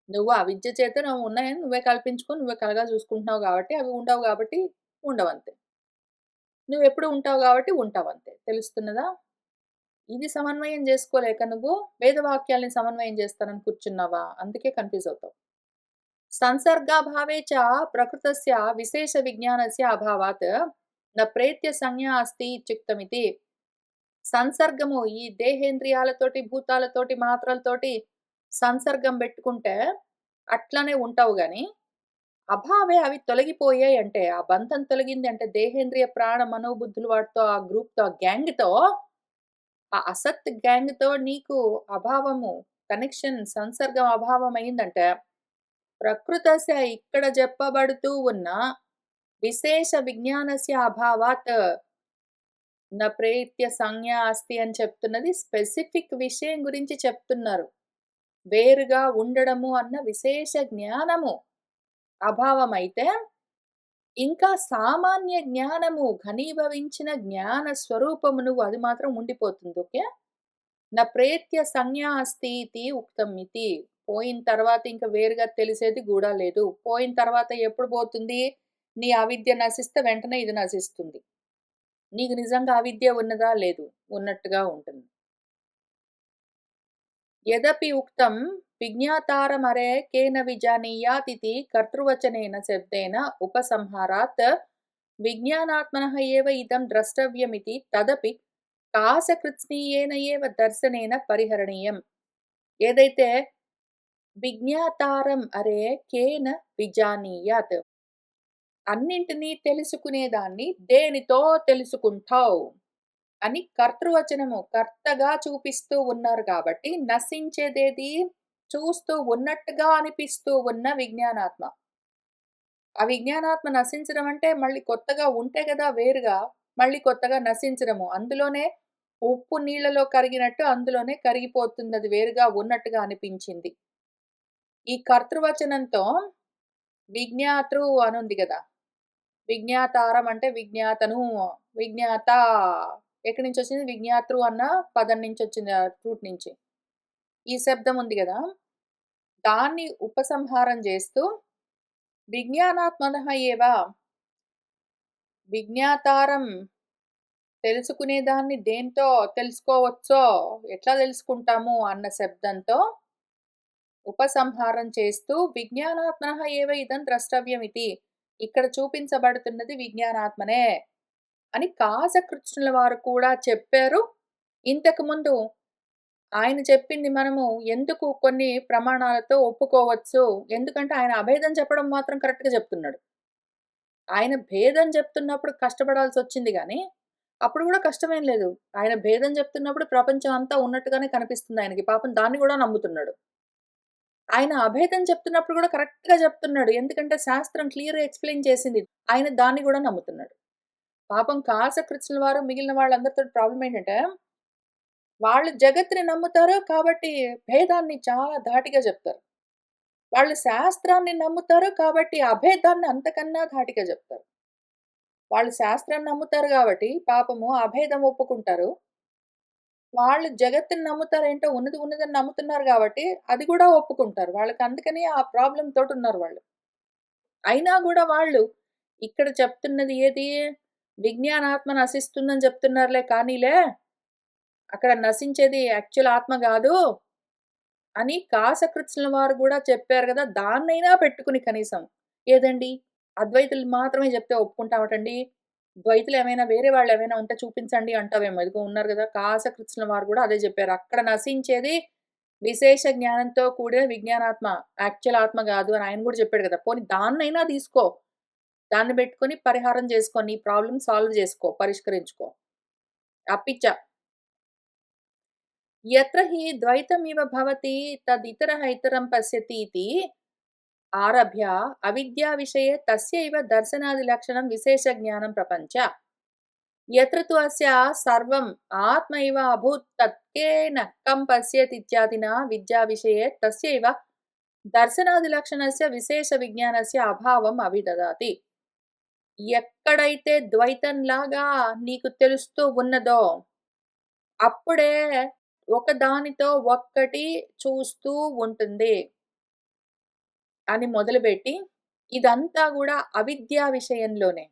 నువ్వు అవిద్య చేత నువ్వు ఉన్నాయని నువ్వే కల్పించుకొని, నువ్వే కలగా చూసుకుంటున్నావు గాబట్టి, అవి ఉండవు గాబట్టి ఉండవంతే. నువ్వెప్పుడు ఉంటావు గాబట్టి ఉంటావంతే. తెలుస్తున్నదా? ఇది సమన్వయం జేసుకోలేక నువ్వు వేదవాక్యాల్ని సమన్వయం జేస్తానని కూర్చున్నావా? అందుకే కన్‌ఫ్యూజ్ అవుతావు. సంసర్గాభావే చ ప్రకృతస్య విశేష విజ్ఞానస్య అభావాత్ న ప్రేత్య సంజ్ఞా అస్తి ఇత్యుక్తమితి. సంసర్గము ఈ దేహేంద్రియాలతోటి, భూతాలతోటి, మాత్రలతోటి సంసర్గం బెట్టుకుంటే అట్లనే ఉంటావు గానీ, అభావే అవి తొలగిపోయాయి అంటే, ఆ బంధం తొలగింది అంటే దేహేంద్రియ ప్రాణ మనోబుద్ధులు వాటితో ఆ గ్రూప్‌తో, ఆ గ్యాంగ్‌తో, ఆ అసత్ గ్యాంగ్‌తో నీకు అభావము, కనెక్షన్, సంసర్గం అభావం అయిందంటే, ప్రకృతస్య ఇక్కడ చెప్పబడుతూ ఉన్న విశేష విజ్ఞానస్య అభావాత్ న ప్రేత్య సంజ్ఞా అస్తి అని చెప్తున్నది స్పెసిఫిక్ విషయం గురించి చెప్తున్నారు. వేరుగా ఉండడము అన్న విశేష జ్ఞానము అభావమైతే, ఇంకా సామాన్య జ్ఞానము ఘనీభవించిన జ్ఞాన స్వరూపము నువ్వు అది మాత్రం ఉండిపోతుంది. ఓకే. నా ప్రేత్య సంజ్ఞా అస్తి ఇతి ఉక్తం ఇతి. పోయిన తర్వాత ఇంక వేరుగా తెలిసేది గూడా లేదు. పోయిన తర్వాత ఎప్పుడు పోతుంది? నీ అవిద్య నశిస్తే వెంటనే ఇది నశిస్తుంది. నీకు నిజంగా అవిద్య ఉన్నదా? లేదు. ఉన్నట్టుగా ఉంటుంది. యదపి ఉక్తం విజ్ఞాతారమరే కేన విజానీయాతితి కర్తృవచనేన శబ్దేన ఉపసంహారాత్ విజ్ఞానాత్మనః ఏవ ఇదం ద్రష్టవ్యమితి తదపి కాశకృత్స్నీయేన ఏవ దర్శనేన పరిహరణీయం. ఏదైతే విజ్ఞాతారం అరే కేన విజానీయాత్ అన్నింటినీ తెలుసుకునేదాన్ని దేనితో తెలుసుకుంటావు అని కర్తృవచనము కర్తగా చూపిస్తూ ఉన్నారు కాబట్టి నశించేదేది చూస్తూ ఉన్నట్టుగా అనిపిస్తూ ఉన్న విజ్ఞానాత్మ. ఆ విజ్ఞానాత్మ నశించడం అంటే మళ్ళీ కొత్తగా ఉంటే గదా వేరుగా, మళ్ళీ కొత్తగా నశించడము. అందులోనే ఉప్పు నీళ్లలో కరిగినట్టు అందులోనే కరిగిపోతుందది వేరుగా ఉన్నట్టుగా అనిపించింది. ఈ కర్తృవచనంతో విజ్ఞాతృ అనుంది గదా! విజ్ఞాతారం అంటే విజ్ఞాతను, విజ్ఞాత ఎక్కడి నుంచొచ్చింది? విజ్ఞాతృ అన్న పదం నుంచొచ్చింది. రూట్ నుంచి. ఈ శబ్దం ఉంది గదా! దాన్ని ఉపసంహారం జేస్తూ విజ్ఞానాత్మనః ఏవ విజ్ఞాతారం తెలుసుకునేదాన్ని దేంతో తెలుసుకోవచ్చో, ఎట్లా తెలుసుకుంటాము అన్న శబ్దంతో ఉపసంహారం చేస్తూ విజ్ఞానాత్మనః ఏవ ఇదం ద్రష్టవ్యమితి. ఇక్కడ చూపించబడుతున్నది విజ్ఞానాత్మనే అని కాసకృత్స్నుల వారు కూడా చెప్పారు. ఇంతకుముందు ఆయన చెప్పింది మనము ఎందుకు కొన్ని ప్రమాణాలతో ఒప్పుకోవచ్చు. ఎందుకంటే ఆయన అభేదం చెప్పడం మాత్రం కరెక్ట్‌గా చెప్తున్నాడు. ఆయన భేదం చెప్తున్నప్పుడు కష్టపడాల్సొచ్చింది గానీ, అప్పుడు గూడా కష్టమేం లేదు. ఆయన భేదం చెప్తున్నప్పుడు ప్రపంచం అంతా ఉన్నట్టుగానే కనిపిస్తుంది ఆయనకి. పాపం దాన్ని గూడా నమ్ముతున్నాడు. ఆయన అభేదం చెప్తున్నప్పుడు గూడా కరెక్ట్‌గా చెప్తున్నాడు. ఎందుకంటే శాస్త్రం క్లియర్‌గా ఎక్స్‌ప్లెయిన్ చేసింది. ఆయన దాన్ని గూడా నమ్ముతున్నాడు. పాపం కాసకృత్స్నుల వారు మిగిలిన వాళ్ళందరితోటి ప్రాబ్లమ్ ఏంటంటే, వాళ్ళు జగత్తుని నమ్ముతారు కాబట్టి భేదాన్ని చాలా ధాటిగా చెప్తారు. వాళ్ళు శాస్త్రాన్ని నమ్ముతారు కాబట్టి అభేదాన్ని అంతకన్నా ధాటిగా చెప్తారు. వాళ్ళు శాస్త్రాన్ని నమ్ముతారు గాబట్టి పాపము అభేదం ఒప్పుకుంటారు. వాళ్ళు జగత్తుని నమ్ముతారేంటో ఉన్నది ఉన్నదని నమ్ముతున్నారు గాబట్టి అది గూడా ఒప్పుకుంటారు. వాళ్ళకి అందుకని ఆ ప్రాబ్లమ్ తోటున్నారు వాళ్ళు. అయినా గూడా వాళ్ళు ఇక్కడ చెప్తున్నది ఏది? విజ్ఞానాత్మ నశిస్తుందని చెప్తున్నారులే కానీలే, అక్కడ నశించేది యాక్చువల్ ఆత్మ గాదు అని కాసకృత్స్నుల వారు గూడా చెప్పారు గదా! దాన్నైనా పెట్టుకుని కనీసం ఏదండి? అద్వైతులు మాత్రమే జెప్తే ఒప్పుకుంటామటండి. ద్వైతులేమైనా వేరే వాళ్ళేమైనా ఉంటే చూపించండి అంటావేమో. ఇదిగో ఉన్నారు గదా! కాసకృత్స్నుల వారు గూడా అదే జెప్పారు. అక్కడ నశించేది విశేష జ్ఞానంతో కూడిన విజ్ఞానాత్మ. యాక్చువల్ ఆత్మ గాదు అని ఆయన గూడా చెప్పాడు గదా! పోనీ దాన్నైనా తీసుకో. దాన్ని బెట్టుకొని పరిహారం జేసుకో. నీ ప్రాబ్లమ్ సాల్వ్ జేసుకో. పరిష్కరించుకో. అపిచ యత్ర హి ద్వైతమివ భవతి తదితరః ఇతరం పశ్యతీతి ఆరభ్య అవిద్యా విషయే తస్యైవ దర్శనాది లక్షణం విశేష జ్ఞానం ప్రపంచ. యత్ర తు అస్య సర్వం ఆత్మ ఇవ అభూత్ తత్కేన కం పశ్యేతిత్యాదినా విద్యా విషయే తస్యైవ దర్శనాది లక్షణస్య విశేష విజ్ఞానస్య అభావం అవిదదాతి. ఎక్కడైతే ద్వైతంలాగా నీకు తెలుస్తూ ఉన్నదో, అప్పుడే ఒకదానితో ఒక్కటి చూస్తూ ఉంటుంది అని మొదలుపెట్టి, ఇదంతా గూడా అవిద్యా విషయంలోనే.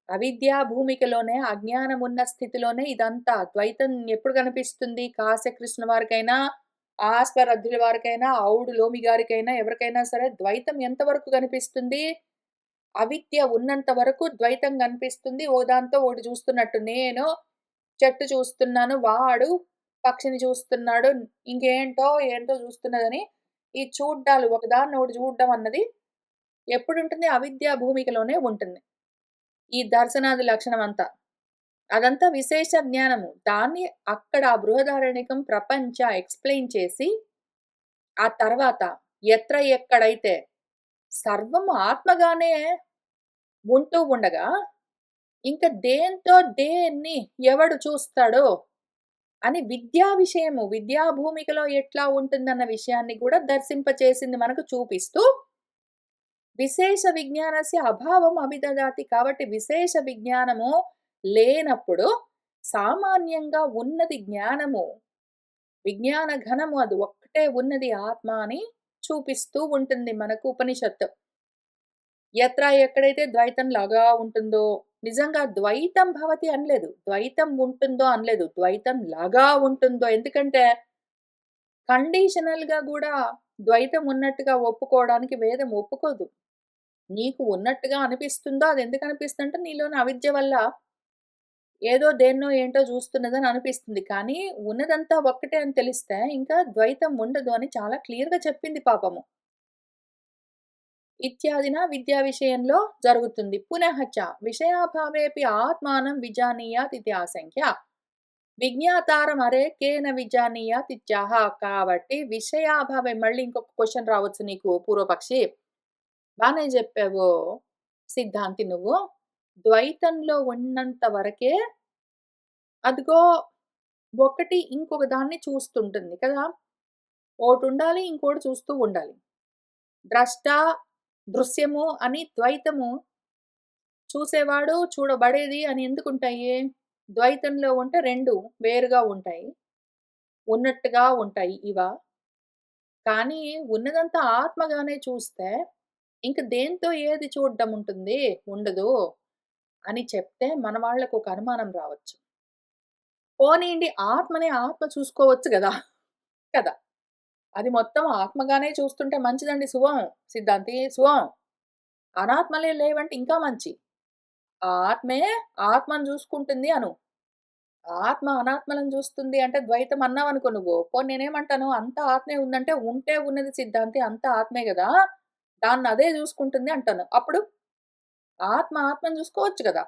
అవిద్యా భూమికలోనే, అజ్ఞానమున్న స్థితిలోనే ఇదంతా. ద్వైతం ఎప్పుడు కనిపిస్తుంది? కాశకృష్ణ వారికైనా, ఆస్వరద్ధుల వారికైనా, ఔడు లోమి గారికైనా, ఎవరికైనా సరే ద్వైతం ఎంతవరకు కనిపిస్తుంది? అవిద్య ఉన్నంత వరకు ద్వైతం కనిపిస్తుంది. ఒకదాంతో ఒకటి చూస్తున్నట్టు. నేను చెట్టు చూస్తున్నాను, వాడు పక్షిని చూస్తున్నాడు, ఇంకేంటో ఏంటో చూస్తున్నదని ఈ చూడ్డాలు ఒకదాన్ని ఒకటి చూడడం అన్నది ఎప్పుడుంటుంది? అవిద్యా భూమికలోనే ఉంటుంది. ఈ దర్శనాది లక్షణం అంతా. అదంతా విశేష జ్ఞానము. దాన్ని అక్కడ ఆ బృహదారణ్యకం ప్రపంచ ఎక్స్‌ప్లెయిన్ చేసి, ఆ తర్వాత ఎక్కడైతే సర్వము ఆత్మగానే ఉంటూ ఉండగా, ఇంక దేంతో దేన్ని ఎవడు చూస్తాడో అని విద్యా విషయము, విద్యా భూమికలో ఎట్లా ఉంటుందన్న విషయాన్ని కూడా దర్శింపచేసింది మనకు చూపిస్తూ, విశేష విజ్ఞానస్య అభావం అభిదదాతి. కాబట్టి విశేష విజ్ఞానము లేనప్పుడు సామాన్యంగా ఉన్నది జ్ఞానము. విజ్ఞాన ఘనము అది ఒక్కటే ఉన్నది ఆత్మ అని చూపిస్తూ ఉంటుంది మనకు ఉపనిషత్తు. ఎక్కడైతే ద్వైతం లాగా ఉంటుందో, నిజంగా ద్వైతం భవతి అనలేదు. ద్వైతం ఉంటుందో అనలేదు. ద్వైతం లాగా ఉంటుందో. ఎందుకంటే కండిషనల్‌గా గూడా ద్వైతం ఉన్నట్టుగా ఒప్పుకోవడానికి వేదం ఒప్పుకోదు. నీకు ఉన్నట్టుగా అనిపిస్తుందో అదెందుకు అనిపిస్తుందంటే నీలోని అవిద్య వల్ల ఏదో దేన్నో ఏంటో చూస్తున్నదని అనిపిస్తుంది. కానీ ఉన్నదంతా ఒక్కటే అని తెలిస్తే ఇంకా ద్వైతం ఉండదు అని చాలా క్లియర్‌గా చెప్పింది పాపము. ఇత్యాదిన విద్యా విషయంలో జరుగుతుంది. పునః చ విషయాభావేపి ఆత్మానం విజానీయాత్ ఇది ఆశంక్య. విజ్ఞాతారం అరే కేన విజానీయాత్ ఇత్యాహ. కాబట్టి విషయాభావే మళ్ళీ ఇంకొక క్వెషన్ రావచ్చు నీకు పూర్వపక్షి. బానే జెప్పావు సిద్ధాంతి నువ్వు. ద్వైతంలో ఉన్నంత వరకే అదిగో ఒకటి ఇంకొక దాన్ని చూస్తుంటుంది కదా! ఓటుండాలి, ఇంకోటి చూస్తూ ఉండాలి. ద్రష్ట, దృశ్యము అని ద్వైతము చూసేవాడు, చూడబడేది అని ఎందుకుంటాయి? ద్వైతంలో ఉంటే 2 వేరుగా ఉంటాయి. ఉన్నట్టుగా ఉంటాయి ఇవా? కానీ ఉన్నదంతా ఆత్మగానే చూస్తే, ఇంక దేంతో ఏది చూడ్డం ఉంటుంది? ఉండదు అని చెప్తే మన వాళ్ళకొక అనుమానం రావచ్చు. పోనీండి ఆత్మని ఆత్మ చూసుకోవచ్చు గదా! కదా! అది మొత్తం ఆత్మగానే చూస్తుంటే మంచిదండి శుభం. సిద్ధాంతి శుభం. అనాత్మలే లేవంటే ఇంకా మంచి. ఆ ఆత్మే ఆత్మను జూసుకుంటుంది అను. ఆత్మ అనాత్మలను జూస్తుంది అంటే ద్వైతం అన్నావనుకో నువ్వు. పోనీ నేనేమంటాను అంతా ఆత్మే ఉందంటే, ఉంటే ఉన్నది సిద్ధాంతి అంతా ఆత్మే గదా! దాన్నదే జూసుకుంటుంది అంటాను. అప్పుడు ఆత్మను జూసుకోవచ్చు గదా!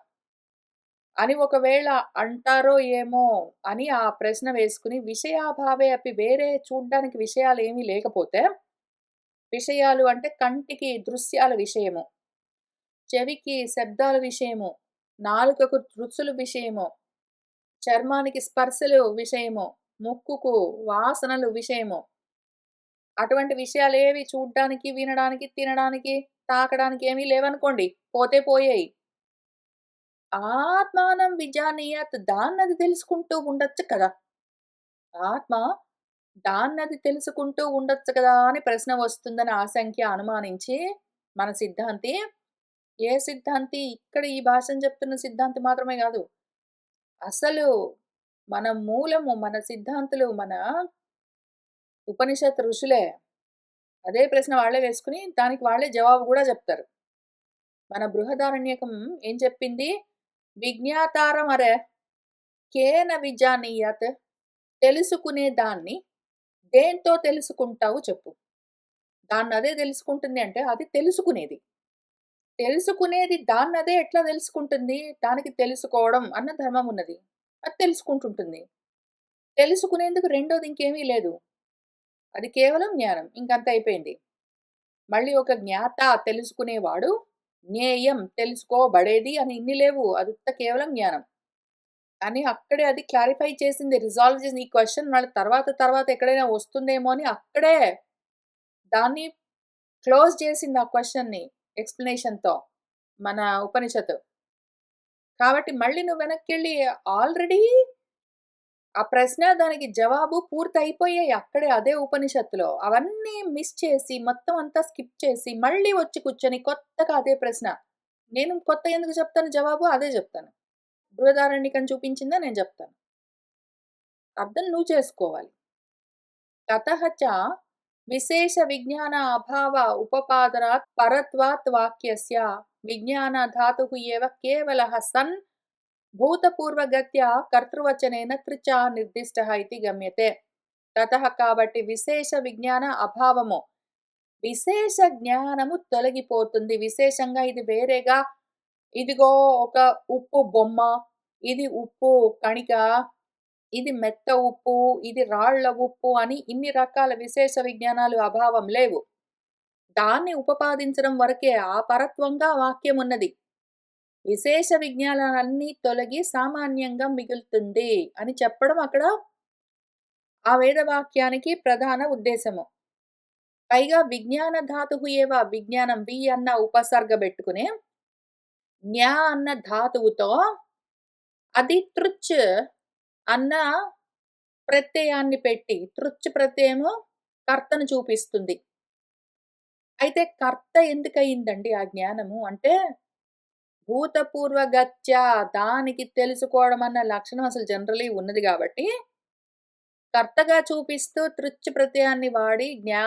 అని ఒకవేళ అంటారో ఏమో అని ఆ ప్రశ్న వేసుకొని విషయాభావే అపి వేరే చూడ్డానికి విషయాలేమీ లేకపోతే, విషయాలు అంటే కంటికి దృశ్యాల విషయము, చెవికి శబ్దాల విషయము, నాలుకకు రుచుల విషయము, చర్మానికి స్పర్శలు విషయము, ముక్కుకు వాసనలు విషయము. అటువంటి విషయాలేవి చూడ్డానికి, వినడానికి, తినడానికి, తాకడానికి ఏమీ లేవనుకోండి. పోతే పోయాయి. ఆత్మానం విజానీయాత్ దాన్నది తెలుసుకుంటూ ఉండొచ్చు కదా! ఆత్మ దాన్నది తెలుసుకుంటూ ఉండొచ్చు కదా! అని ప్రశ్న వస్తుందని ఆశంక్య అనుమానించి మన సిద్ధాంతి, ఏ సిద్ధాంతి ఇక్కడ ఈ భాషను చెప్తున్న సిద్ధాంతి మాత్రమే గాదు. అసలు మన మూలము, మన సిద్ధాంతులు, మన ఉపనిషత్ ఋషులే. అదే ప్రశ్న వాళ్ళే వేసుకొని దానికి వాళ్ళే జవాబు గూడా జెప్తారు. మన బృహదారణ్యకం ఏం చెప్పింది? విజ్ఞాతారమరె కేన విజానీయాత్ తెలుసుకునే దాన్ని దేనితో తెలుసుకుంటావు చెప్పు. దాన్నదే తెలుసుకుంటుంది అంటే అది తెలుసుకునేది. తెలుసుకునేది దాన్నదే ఎట్లా తెలుసుకుంటుంది? దానికి తెలుసుకోవడం అన్న ధర్మం ఉన్నది. అది తెలుసుకుంటుంటుంది. తెలుసుకునేందుకు రెండోది ఇంకేమీ లేదు. అది కేవలం జ్ఞానం. ఇంకంతే అయిపోయింది. మళ్ళీ ఒక జ్ఞాత తెలుసుకునేవాడు, జ్ఞేయం తెలుసుకోబడేది అని ఇన్ని లేవు. అది ఉత్త కేవలం జ్ఞానం. అని అక్కడే అది క్లారిఫై చేసింది. రిజాల్వ్ చేసింది. ఈ క్వెషన్ మళ్ళీ తర్వాత ఎక్కడైనా వస్తుందేమో అని అక్కడే దాన్ని క్లోజ్ చేసింది ఆ క్వెషన్‌ని ఎక్స్‌ప్లనేషన్‌తో మన ఉపనిషత్తు. కాబట్టి మళ్ళీ నువ్వు వెనక్కెళ్ళి ఆల్రెడీ ఆ ప్రశ్న, దానికి జవాబు పూర్తయిపోయాయి అక్కడే అదే ఉపనిషత్తులో. అవన్నీ మిస్ చేసి, మొత్తం అంతా స్కిప్ చేసి, మళ్ళీ వచ్చి కూర్చొని కొత్తగా అదే ప్రశ్న. నేను కొత్తగా ఎందుకు చెప్తాను జవాబు? అదే జెప్తాను. బృహదారణ్యకం చూపించిందే నేను జెప్తాను. అర్థం నువ్వు చేసుకోవాలి. తతః చ విశేష విజ్ఞాన అభావ ఉపపాదనాత్ పరత్వాత్ వాక్యస్య విజ్ఞాన ధాతుః ఏవ కేవలః సన్ భూతపూర్వగత్యా కర్తృవచనేన త్రిచా నిర్దిష్టః ఇతి గమ్యతే. తతః కాబట్టి విశేష విజ్ఞాన అభావము. విశేష జ్ఞానము తొలగిపోతుంది. విశేషంగా ఇది వేరేగా ఇదిగో ఒక ఉప్పు బొమ్మ, ఇది ఉప్పు కణిక, ఇది మెత్త ఉప్పు, ఇది రాళ్ళ ఉప్పు అని ఇన్ని రకాల విశేష విజ్ఞానాలు అభావం లేవు. దాన్ని ఉపపాదించడం వరకే ఆ పరత్వంగా వాక్యమున్నది. విశేష విజ్ఞానాలన్నీ తొలగి సామాన్యంగా మిగులుతుంది అని చెప్పడం అక్కడ ఆ వేదవాక్యానికి ప్రధాన ఉద్దేశము. పైగా విజ్ఞాన ధాతువు ఏవ విజ్ఞానం వి అన్న ఉపసర్గ బెట్టుకుని, జ్ఞ అన్న ధాతువుతో అది తృచ్ అన్న ప్రత్యయాన్ని పెట్టి, తృచ్ ప్రత్యయము కర్తను చూపిస్తుంది. అయితే కర్త ఎందుకయిందండి ఆ జ్ఞానము అంటే, భూతపూర్వగత్య దానికి తెలుసుకోవడం అన్న లక్షణం అసలు జనరల్లీ ఉన్నది గాబట్టి, కర్తగా చూపిస్తూ తృచ్ ప్రత్యయాన్ని వాడి జ్ఞా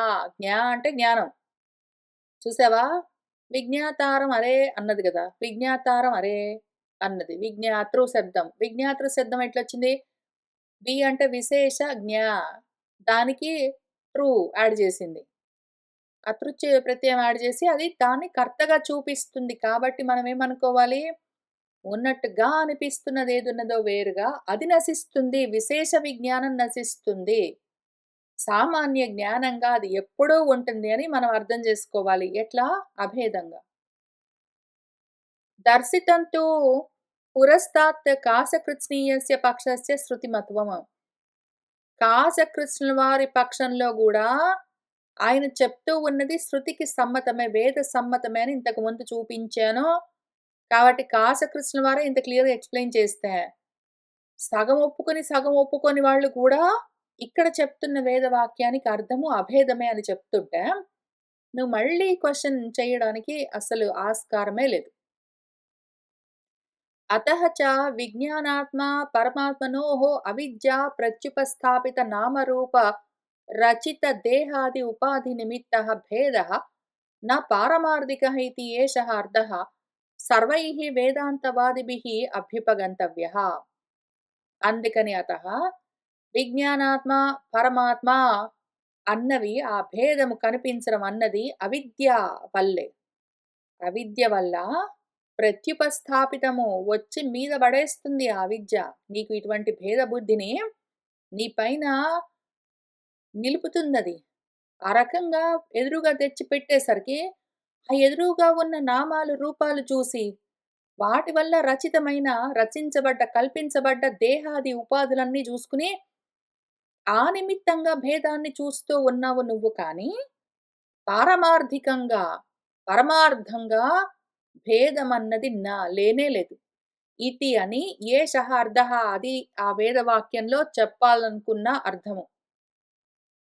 అంటే జ్ఞానం. చూసావా? విజ్ఞాతారం అరే అన్నది గదా! విజ్ఞాతారం అరే అన్నది. విజ్ఞాతృ శబ్దం. విజ్ఞాతృ శబ్దం ఎట్లొచ్చింది? వి అంటే విశేష దానికి ట్రూ యాడ్ జేసింది. అతృచ్ ప్రత్యయం యాడ్ జేసి అది దాన్ని కర్తగా చూపిస్తుంది. కాబట్టి మనమేమనుకోవాలి? ఉన్నట్టుగా అనిపిస్తున్నదేదున్నదో వేరుగా అది నశిస్తుంది. విశేష విజ్ఞానం నశిస్తుంది. సామాన్య జ్ఞానంగా అది ఎప్పుడూ ఉంటుంది అని మనం అర్థం జేసుకోవాలి. ఎట్లా? అభేదంగా. దర్శితం తు పురస్తాత్ కాశకృత్స్నీయస్య పక్షస్య శృతిమత్వం. కాశకృత్స్నుల వారి పక్షంలో గూడా ఆయన చెప్తూ ఉన్నది శృతికి సమ్మతమే, వేద సమ్మతమే అని ఇంతకు ముందు చూపించాను. కాబట్టి కాశకృత్స్నుల వారే ఇంత క్లియర్‌గా ఎక్స్‌ప్లెయిన్ చేస్తే, సగం ఒప్పుకొని, సగం ఒప్పుకోని వాళ్ళు కూడా ఇక్కడ చెప్తున్న వేదవాక్యానికి అర్థము అభేదమే అని చెప్తుంటే, నువ్వు మళ్ళీ క్వెషన్ చేయడానికి అసలు ఆస్కారమే లేదు. అతః చ విజ్ఞానాత్మా పరమాత్మనోః అవిద్యా ప్రత్యుపస్థాపిత నామరూప రచిత దేహాది ఉపాధి నిమిత్తః భేదః న పారమార్థికः ఇతి ఏషః అర్థః సర్వైః వేదాంతవాదిభిః అభ్యుపగంతవ్యః. అందుకని అతః విజ్ఞానాత్మ, పరమాత్మ అన్నవి ఆ భేదము కనిపించడం అన్నది అవిద్య వల్లే. అవిద్య వల్ల ప్రత్యుపస్థాపితము వచ్చి మీద పడేస్తుంది ఆ అవిద్య. నీకు ఇటువంటి భేద బుద్ధిని నీ పైన నిలుపుతుందది. ఆ రకంగా ఎదురుగా తెచ్చి పెట్టేసరికి, ఆ ఎదురుగా ఉన్న నామాలు, రూపాలు చూసి, వాటి వల్ల రచించబడ్డ, కల్పించబడ్డ దేహాది ఉపాధులన్నీ చూసుకుని, ఆ నిమిత్తంగా భేదాన్ని చూస్తూ ఉన్నావు నువ్వు కానీ, పారమార్థికంగా, పరమార్థంగా భేదమన్నది లేనే లేదు. ఇతి అని ఏషః అర్థః అది ఆ వేదవాక్యంలో చెప్పాలనుకున్న అర్థము.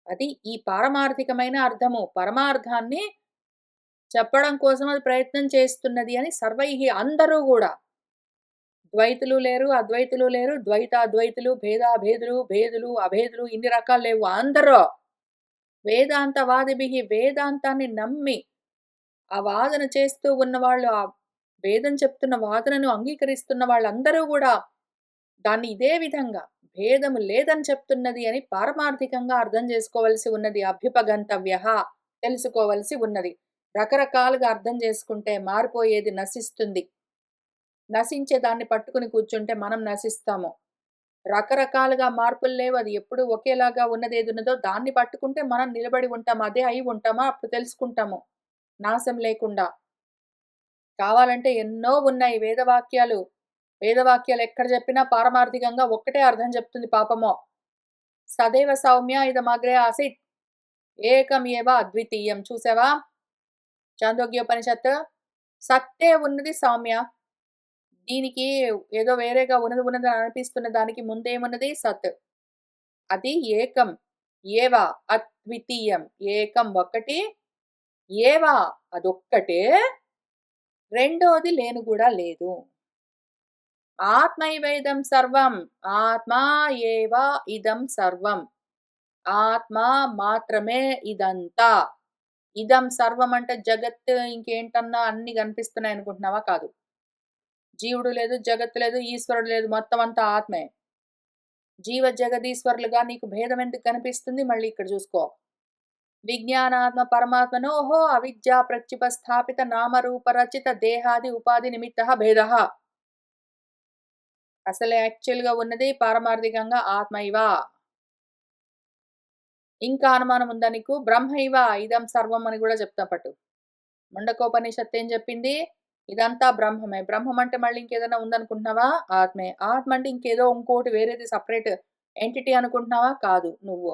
అది ఈ పారమార్థికమైన అర్థము. పరమార్థాన్ని చెప్పడం కోసం అది ప్రయత్నం చేస్తున్నది అని సర్వైః అందరూ గూడా. ద్వైతులు లేరు, అద్వైతులు లేరు, ద్వైతాద్వైతులు, భేదాభేదులు, భేదులు, అభేదులు ఇన్ని రకాలు లేవు. అందరూ వేదాంతవాదిభిః వేదాంతాన్ని నమ్మి, ఆ వాదన చేస్తూ ఉన్నవాళ్ళు, ఆ వేదం చెప్తున్న వాదనను అంగీకరిస్తున్న వాళ్ళందరూ గూడా దాన్ని ఇదే విధంగా భేదము లేదని చెప్తున్నది అని పారమార్థికంగా అర్థం చేసుకోవలసి ఉన్నది. అభ్యుపగంతవ్యః తెలుసుకోవలసి ఉన్నది. రకరకాలుగా అర్థం చేసుకుంటే మారిపోయేది నశిస్తుంది. నశించే దాన్ని పట్టుకుని కూర్చుంటే మనం నశిస్తాము. రకరకాలుగా మార్పులు లేవు. అది ఎప్పుడు ఒకేలాగా ఉన్నదేదున్నదో దాన్ని పట్టుకుంటే మనం నిలబడి ఉంటాం. అదే అయి ఉంటామా అప్పుడు తెలుసుకుంటాము. నాశం లేకుండా. కావాలంటే ఎన్నో ఉన్నాయి వేదవాక్యాలు. వేదవాక్యాలు ఎక్కడ చెప్పినా పారమార్థికంగా ఒక్కటే అర్థం చెప్తుంది పాపమో. సదేవ సౌమ్య ఇదమగ్రే ఆసీత్ ఏకం ఏవ అద్వితీయం. చూసావా? చాందోగ్యోపనిషత్తు. సత్తే ఉన్నది సౌమ్య. దీనికి ఏదో వేరేగా ఉన్నదని అనిపిస్తున్న దానికి ముందేమున్నది సత్. అది ఏకం. ఏవ అద్వితీయం. ఏకం ఒకటి. ఏవ అదొక్కటే. రెండోది లేను కూడా లేదు. ఆత్మైవేదం సర్వం. ఆత్మా ఏవ ఇదం సర్వం. ఆత్మ మాత్రమే ఇదంతా. ఇదం సర్వం అంటే జగత్ ఇంకేంటన్నా అన్ని కనిపిస్తున్నాయి అనుకుంటున్నావా? కాదు. జీవుడు లేదు, జగత్తు లేదు, ఈశ్వరుడు లేదు. మొత్తం అంతా ఆత్మే. జీవ జగదీశ్వరులుగా నీకు భేదం ఎందుకు కనిపిస్తుంది? మళ్ళీ ఇక్కడ చూసుకో. విజ్ఞానాత్మ పరమాత్మనోః అవిద్యా ప్రత్యుపస్థాపిత నామరూప రచిత దేహాది ఉపాధి నిమిత్తః భేదః. అసలు యాక్చువల్‌గా ఉన్నది పారమార్థికంగా ఆత్మైవ. ఇంకా అనుమానం ఉందా నీకు? బ్రహ్మైవ ఇదం సర్వం అని కూడా చెప్తా పట్టు. ముండకోపనిషత్తు ఏం చెప్పింది? ఇదంతా బ్రహ్మమే. బ్రహ్మం అంటే మళ్ళీ ఇంకేదైనా ఉందనుకుంటున్నావా? ఆత్మే. ఆత్మ అంటే ఇంకేదో ఇంకోటి వేరేది సెపరేట్ ఎంటిటీ అనుకుంటున్నావా? కాదు నువ్వు.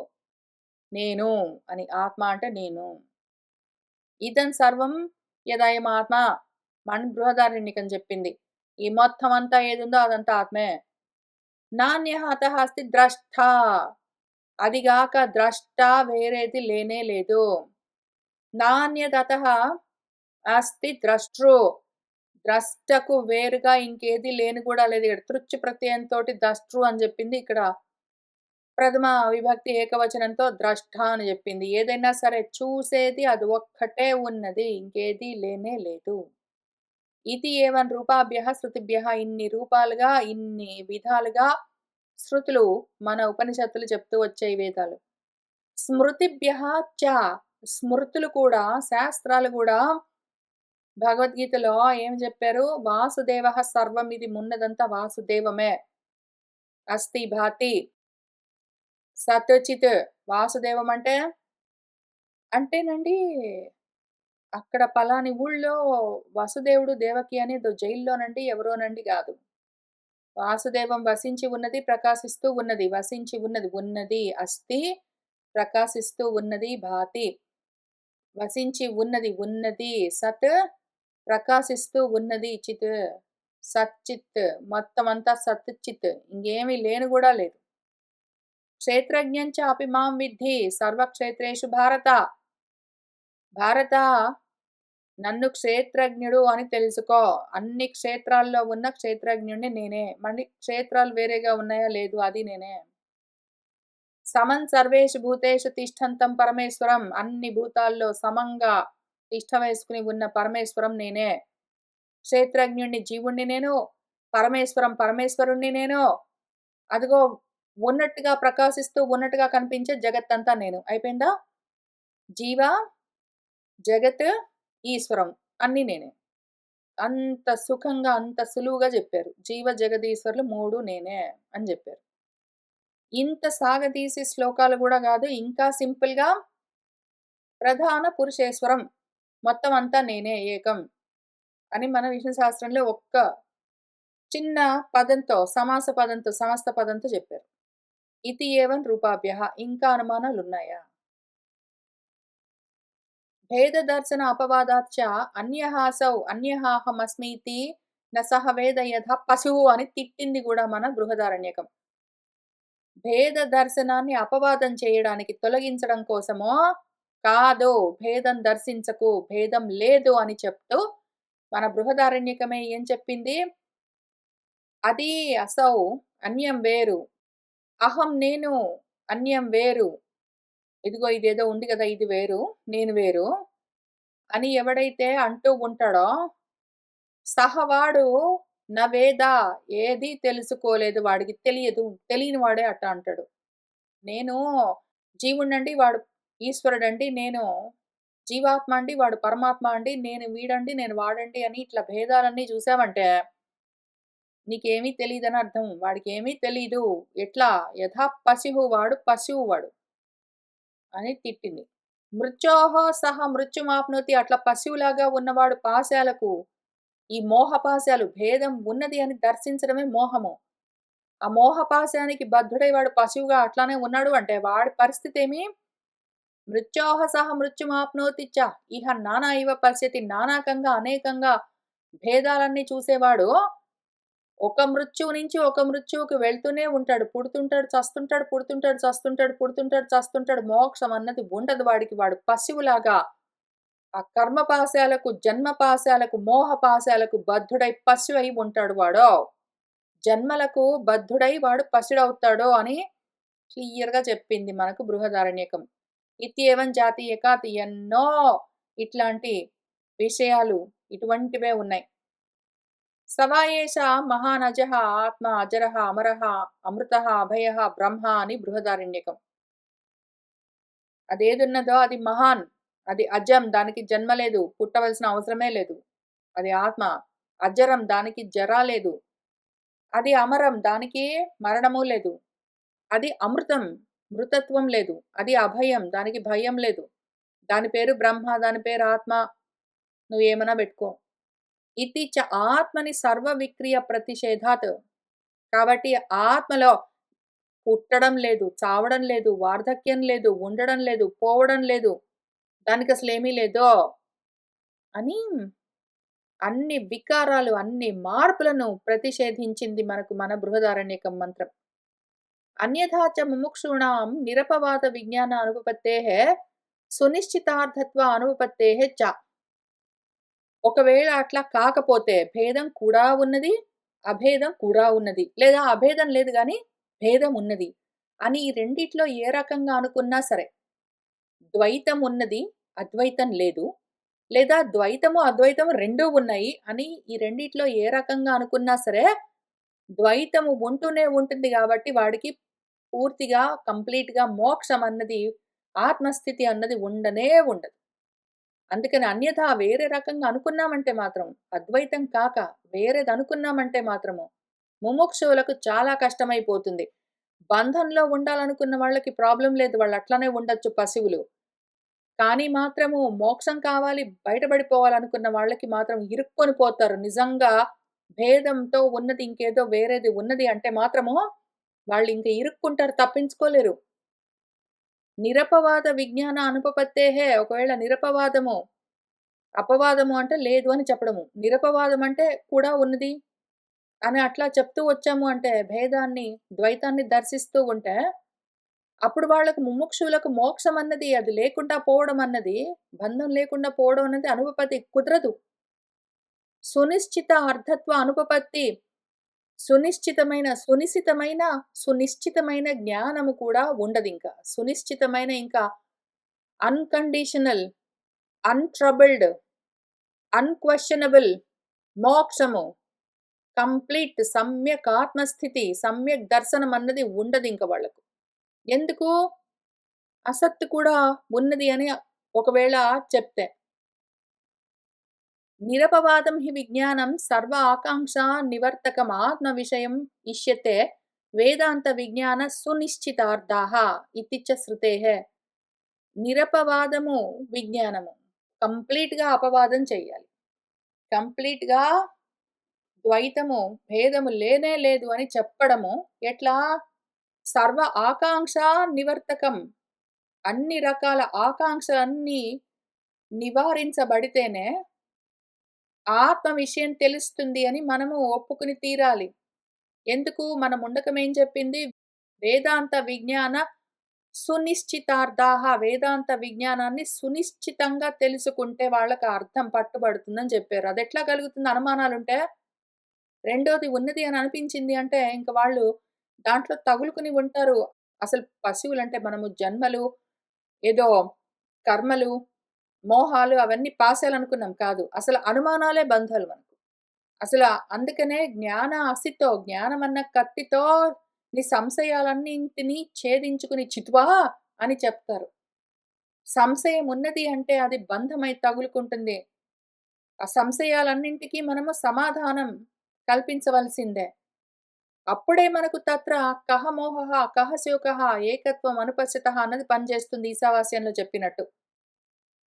నేను అని. ఆత్మ అంటే నేను. ఇదం సర్వం యదయం ఆత్మ మన బృహదారణ్యకం చెప్పింది. ఈ మొత్తం అంతా ఏదుందో అదంతా ఆత్మే. నాన్యః అతః అస్తి ద్రష్ట. అదిగాక ద్రష్ట వేరేది లేనే లేదు. నాన్యదతః అస్తి ద్రష్టృ. ద్రష్టకు వేరుగా ఇంకేది లేని కూడా లేదు. ఇక్కడ తృచ్ ప్రత్యయంతోటి ద్రష్టృ అని చెప్పింది. ఇక్కడ ప్రథమ విభక్తి ఏకవచనంతో ద్రష్ట అని చెప్పింది. ఏదైనా సరే చూసేది అది ఒక్కటే ఉన్నది. ఇంకేది లేనే లేదు. ఇది ఏవన్ రూపాభ్యః శృతిభ్యః ఇన్ని రూపాలుగా, ఇన్ని విధాలుగా శృతులు మన ఉపనిషత్తులు చెప్తూ వచ్చాయి వేదాలు. స్మృతిభ్యః చ స్మృతులు కూడా, శాస్త్రాలు కూడా భగవద్గీతలో ఏం చెప్పారు? వాసుదేవః సర్వం ఇది మున్నదంతా వాసుదేవమే. అస్థి భాతి సత్ చిత్. వాసుదేవం అంటేనండి అక్కడ పలాని ఊళ్ళో వసుదేవుడు, దేవకి అనేది జైల్లోనండి ఎవరోనండి గాదు. వాసుదేవం వసించి ఉన్నది, ప్రకాశిస్తూ ఉన్నది. వసించి ఉన్నది, ఉన్నది. అస్థి ప్రకాశిస్తూ ఉన్నది, భాతి. వసించి ఉన్నది, ఉన్నది. సత్ ప్రకాశిస్తూ ఉన్నది, చిత్. సచ్చిత్. మొత్తం అంతా సత్ చిత్. ఇంకేమీ లేను గూడా లేదు. క్షేత్రజ్ఞం చాపి మాం విద్ధి సర్వక్షేత్రేషు భారత. భారత, నన్ను క్షేత్రజ్ఞుడు అని తెలుసుకో. అన్ని క్షేత్రాల్లో ఉన్న క్షేత్రజ్ఞుడిని నేనే. మళ్ళీ క్షేత్రాలు వేరేగా ఉన్నాయా? లేదు, అది నేనే. సమన్ సర్వేషు భూతేషు తిష్టంతం పరమేశ్వరం. అన్ని భూతాల్లో సమంగా తిష్ట వేసుకుని ఉన్న పరమేశ్వరం నేనే. క్షేత్రజ్ఞుణ్ణి జీవుణ్ణి నేను, పరమేశ్వరుణ్ణి నేను. అదిగో ఉన్నట్టుగా ప్రకాశిస్తూ ఉన్నట్టుగా కనిపించే జగత్తంతా నేను. అయిపోయిందా? జీవ, జగత్, ఈశ్వరం అన్నీ నేనే. అంత సుఖంగా, అంత సులువుగా చెప్పారు. జీవ జగదీశ్వరులు 3 నేనే అని చెప్పారు. ఇంత సాగదీసి శ్లోకాలు కూడా కాదు, ఇంకా సింపుల్‌గా ప్రధాన పురుషేశ్వరం మొత్తం అంతా నేనే ఏకం అని మన విష్ణు శాస్త్రంలో ఒక్క చిన్న పదంతో, సమాస పదంతో, సమస్త పదంతో చెప్పారు. ఇతి ఏవం రూపాభ్యః. ఇంకా అనుమానాలున్నాయా? భేద దర్శన అపవాదాచ్చ అన్యహాసౌ అన్యహాహమస్మీతి న సహ వేద యథా పశువు అని తిట్టింది కూడా మన బృహదారణ్యకం. భేద దర్శనాన్ని అపవాదం చేయడానికి, తొలగించడం కోసమో కాదు. భేదం దర్శించకు, భేదం లేదు అని చెప్తూ మన బృహదారణ్యకమే ఏం చెప్పింది? అది అసౌ అన్యం వేరు, అహం నేను అన్యం వేరు. ఇదిగో ఇదేదో ఉంది కదా, ఇది వేరు, నేను వేరు అని ఎవడైతే అంటూ ఉంటాడో సహవాడు నవేద, ఏది తెలుసుకోలేదు, వాడికి తెలియదు, తెలియని వాడే అట్ట అంటాడు. నేను జీవుణ్ణండి, వాడు ఈశ్వరుడండి, నేను జీవాత్మ అండి, వాడు పరమాత్మ అండి, నేను వీడండి, నేను వాడండి అని ఇట్లా భేదాలన్నీ చూసావంటే నీకేమీ తెలీదని అర్థం. వాడికేమీ తెలీదు. ఎట్లా? యథా పశువు, వాడు పశువు వాడు అని తిట్టింది. మృత్యోహో సహ మృత్యుమాప్నోతి. అట్లా పశువులాగా ఉన్నవాడు పాశాలకు, ఈ మోహపాశాలు భేదం ఉన్నది అని దర్శించడమే మోహము. ఆ మోహపాశానికి బద్ధుడై వాడు పశువుగా అట్లానే ఉన్నాడు అంటే వాడి పరిస్థితి ఏమి? మృత్యోహ సహ మృత్యుమాప్నోతి చ ఇహ నానా ఇవ పశ్యతి. నానాకంగా, అనేకంగా భేదాలన్నీ చూసేవాడు ఒక మృత్యువు నుంచి ఒక మృత్యువుకి వెళ్తూనే ఉంటాడు. పుడుతుంటాడు, చస్తుంటాడు, పుడుతుంటాడు, చస్తుంటాడు, పుడుతుంటాడు, చస్తుంటాడు. మోక్షం అన్నది ఉండదు వాడికి. వాడు పశువులాగా ఆ కర్మపాశాలకు, జన్మపాశాలకు, మోహపాశాలకు బద్ధుడై పశువై ఉంటాడు వాడు. జన్మలకు బద్ధుడై వాడు పశుడవుతాడు అని క్లియర్‌గా చెప్పింది మనకు బృహదారణ్యకం. ఇత్యేవం జాతీయకాత్. ఎన్నో ఇట్లాంటి విషయాలు ఇటువంటివే ఉన్నాయి. సవా ఏష మహానజః ఆత్మ అజరః అమరః అమృతః అభయః బ్రహ్మ అని బృహదారణ్యకం. అదేదున్నదో అది మహాన్, అది అజం, దానికి జన్మ లేదు, పుట్టవలసిన అవసరమే లేదు. అది ఆత్మ. అజరం, దానికి జర లేదు. అది అమరం, దానికి మరణము లేదు. అది అమృతం, మృతత్వం లేదు. అది అభయం, దానికి భయం లేదు. దాని పేరు బ్రహ్మ, దాని పేరు ఆత్మ. నువ్వేమన్నా పెట్టుకో. ఇతి చ ఆత్మని సర్వ విక్రియ ప్రతిషేధాత్. కాబట్టి ఆత్మలో పుట్టడం లేదు, చావడం లేదు, వార్ధక్యం లేదు, ఉండడం లేదు, పోవడం లేదు. దానికసలేమీ లేదో అని అన్ని వికారాలు, అన్ని మార్పులను ప్రతిషేధించింది మనకు మన బృహదారణ్యకం మంత్రం. అన్యథా చ ముముక్షూణాం నిరపవాద విజ్ఞాన అనుపపత్తేః సునిశ్చితార్థత్వ అనుపపత్తేః చ. ఒకవేళ అట్లా కాకపోతే భేదం కూడా ఉన్నది, అభేదం కూడా ఉన్నది. లేదా అభేదం లేదు గాని భేదం ఉన్నది అని ఈ రెండిట్లో ఏ రకంగా అనుకున్నా సరే, ద్వైతం ఉన్నది, అద్వైతం లేదు. లేదా ద్వైతము, అద్వైతము రెండూ ఉన్నాయి అని ఈ రెండిట్లో ఏ రకంగా అనుకున్నా సరే, ద్వైతము ఉంటూనే ఉంటుంది గాబట్టి వాడికి పూర్తిగా, కంప్లీట్‌గా మోక్షం అన్నది, ఆత్మస్థితి అన్నది ఉండనే ఉండదు. అందుకని అన్యథా వేరే రకంగా అనుకున్నామంటే మాత్రం, అద్వైతం కాక వేరేదనుకున్నామంటే మాత్రము, ముముక్షువులకు చాలా కష్టమైపోతుంది. బంధంలో ఉండాలనుకున్న వాళ్ళకి ప్రాబ్లమ్ లేదు. వాళ్ళు అట్లనే ఉండొచ్చు పశువులు. కానీ మాత్రము మోక్షం కావాలి, బయటపడిపోవాలనుకున్న వాళ్ళకి మాత్రం ఇరుక్కొని పోతారు. నిజంగా భేదంతో ఉన్నది ఇంకేదో వేరేది ఉన్నది అంటే మాత్రము వాళ్ళింక ఇరుక్కుంటారు, తప్పించుకోలేరు. నిరపవాద విజ్ఞాన అనుపపత్తేహే. ఒకవేళ నిరపవాదము, అపవాదము అంటే లేదు అని చెప్పడము. నిరపవాదం అంటే కూడా ఉన్నది అని అట్లా చెప్తూ వచ్చాము అంటే, భేదాన్ని, ద్వైతాన్ని దర్శిస్తూ ఉంటే అప్పుడు వాళ్ళకు ముముక్షువులకు మోక్షం అన్నది అది లేకుండా పోవడం అన్నది, బంధం లేకుండా పోవడం అన్నది అనుపపత్తి కుదరదు. సునిశ్చిత అర్థత్వ అనుపపత్తి సునిశ్చితమైన జ్ఞానము కూడా ఉండదింక. సునిశ్చితమైన ఇంకా అన్‌కండీషనల్, అన్‌ట్రబుల్డ్, అన్‌క్వెషనబుల్ మోక్షము, కంప్లీట్ సమ్యక్ ఆత్మస్థితి, సమ్యక్ దర్శనం అన్నది ఉండదింక వాళ్ళకు. ఎందుకు? అసత్తు కూడా ఉన్నది అని ఒకవేళ చెప్తే. నిరపవాదం హి విజ్ఞానం సర్వ ఆకాంక్షా నివర్తకం ఆత్మ విషయం ఇష్యతే వేదాంత విజ్ఞాన సునిశ్చితార్థాః ఇతి చ శృతేః. నిరపవాదము విజ్ఞానము. కంప్లీట్‌గా అపవాదం చెయ్యాలి. కంప్లీట్‌గా ద్వైతము, భేదము లేనే లేదు అని చెప్పడము ఎట్లా? సర్వ ఆకాంక్ష నివర్తకం. అన్ని రకాల ఆకాంక్షలన్నీ నివారించబడితేనే ఆత్మ విషయం తెలుస్తుంది అని మనము ఒప్పుకుని తీరాలి. ఎందుకు? మన ముండకం ఏం చెప్పింది? వేదాంత విజ్ఞాన సునిశ్చితార్థాః. వేదాంత విజ్ఞానాన్ని సునిశ్చితంగా తెలుసుకుంటే వాళ్ళకి అర్థం పట్టుబడుతుందని చెప్పారు. అదెట్లా కలుగుతుంది అనుమానాలుంటే? రెండోది ఉన్నది అని అనిపించింది అంటే ఇంక వాళ్ళు దాంట్లో తగులుకుని ఉంటారు. అసలు పశువులంటే మనము జన్మలు, ఏదో కర్మలు, మోహాలు అవన్నీ పాసాలనుకున్నాం కాదు. అసలు అనుమానాలే బంధాలు మనకు. అసల అందుకనే జ్ఞాన అసితో జ్ఞానమన్న కత్తితో నీ సంశయాలన్నింటిని ఛేదించుకుని చిత్వా అని చెప్తారు. సంశయం ఉన్నది అంటే అది బంధమై తగులుకుంటుంది. ఆ సంశయాలన్నింటికి మనము సమాధానం కల్పించవలసిందే. అప్పుడే మనకు తత్ర కహ మోహః, కహ శోకః, ఏకత్వం అనుపశ్యతః అన్నది పనిచేస్తుంది ఈశావాస్యంలో చెప్పినట్టు.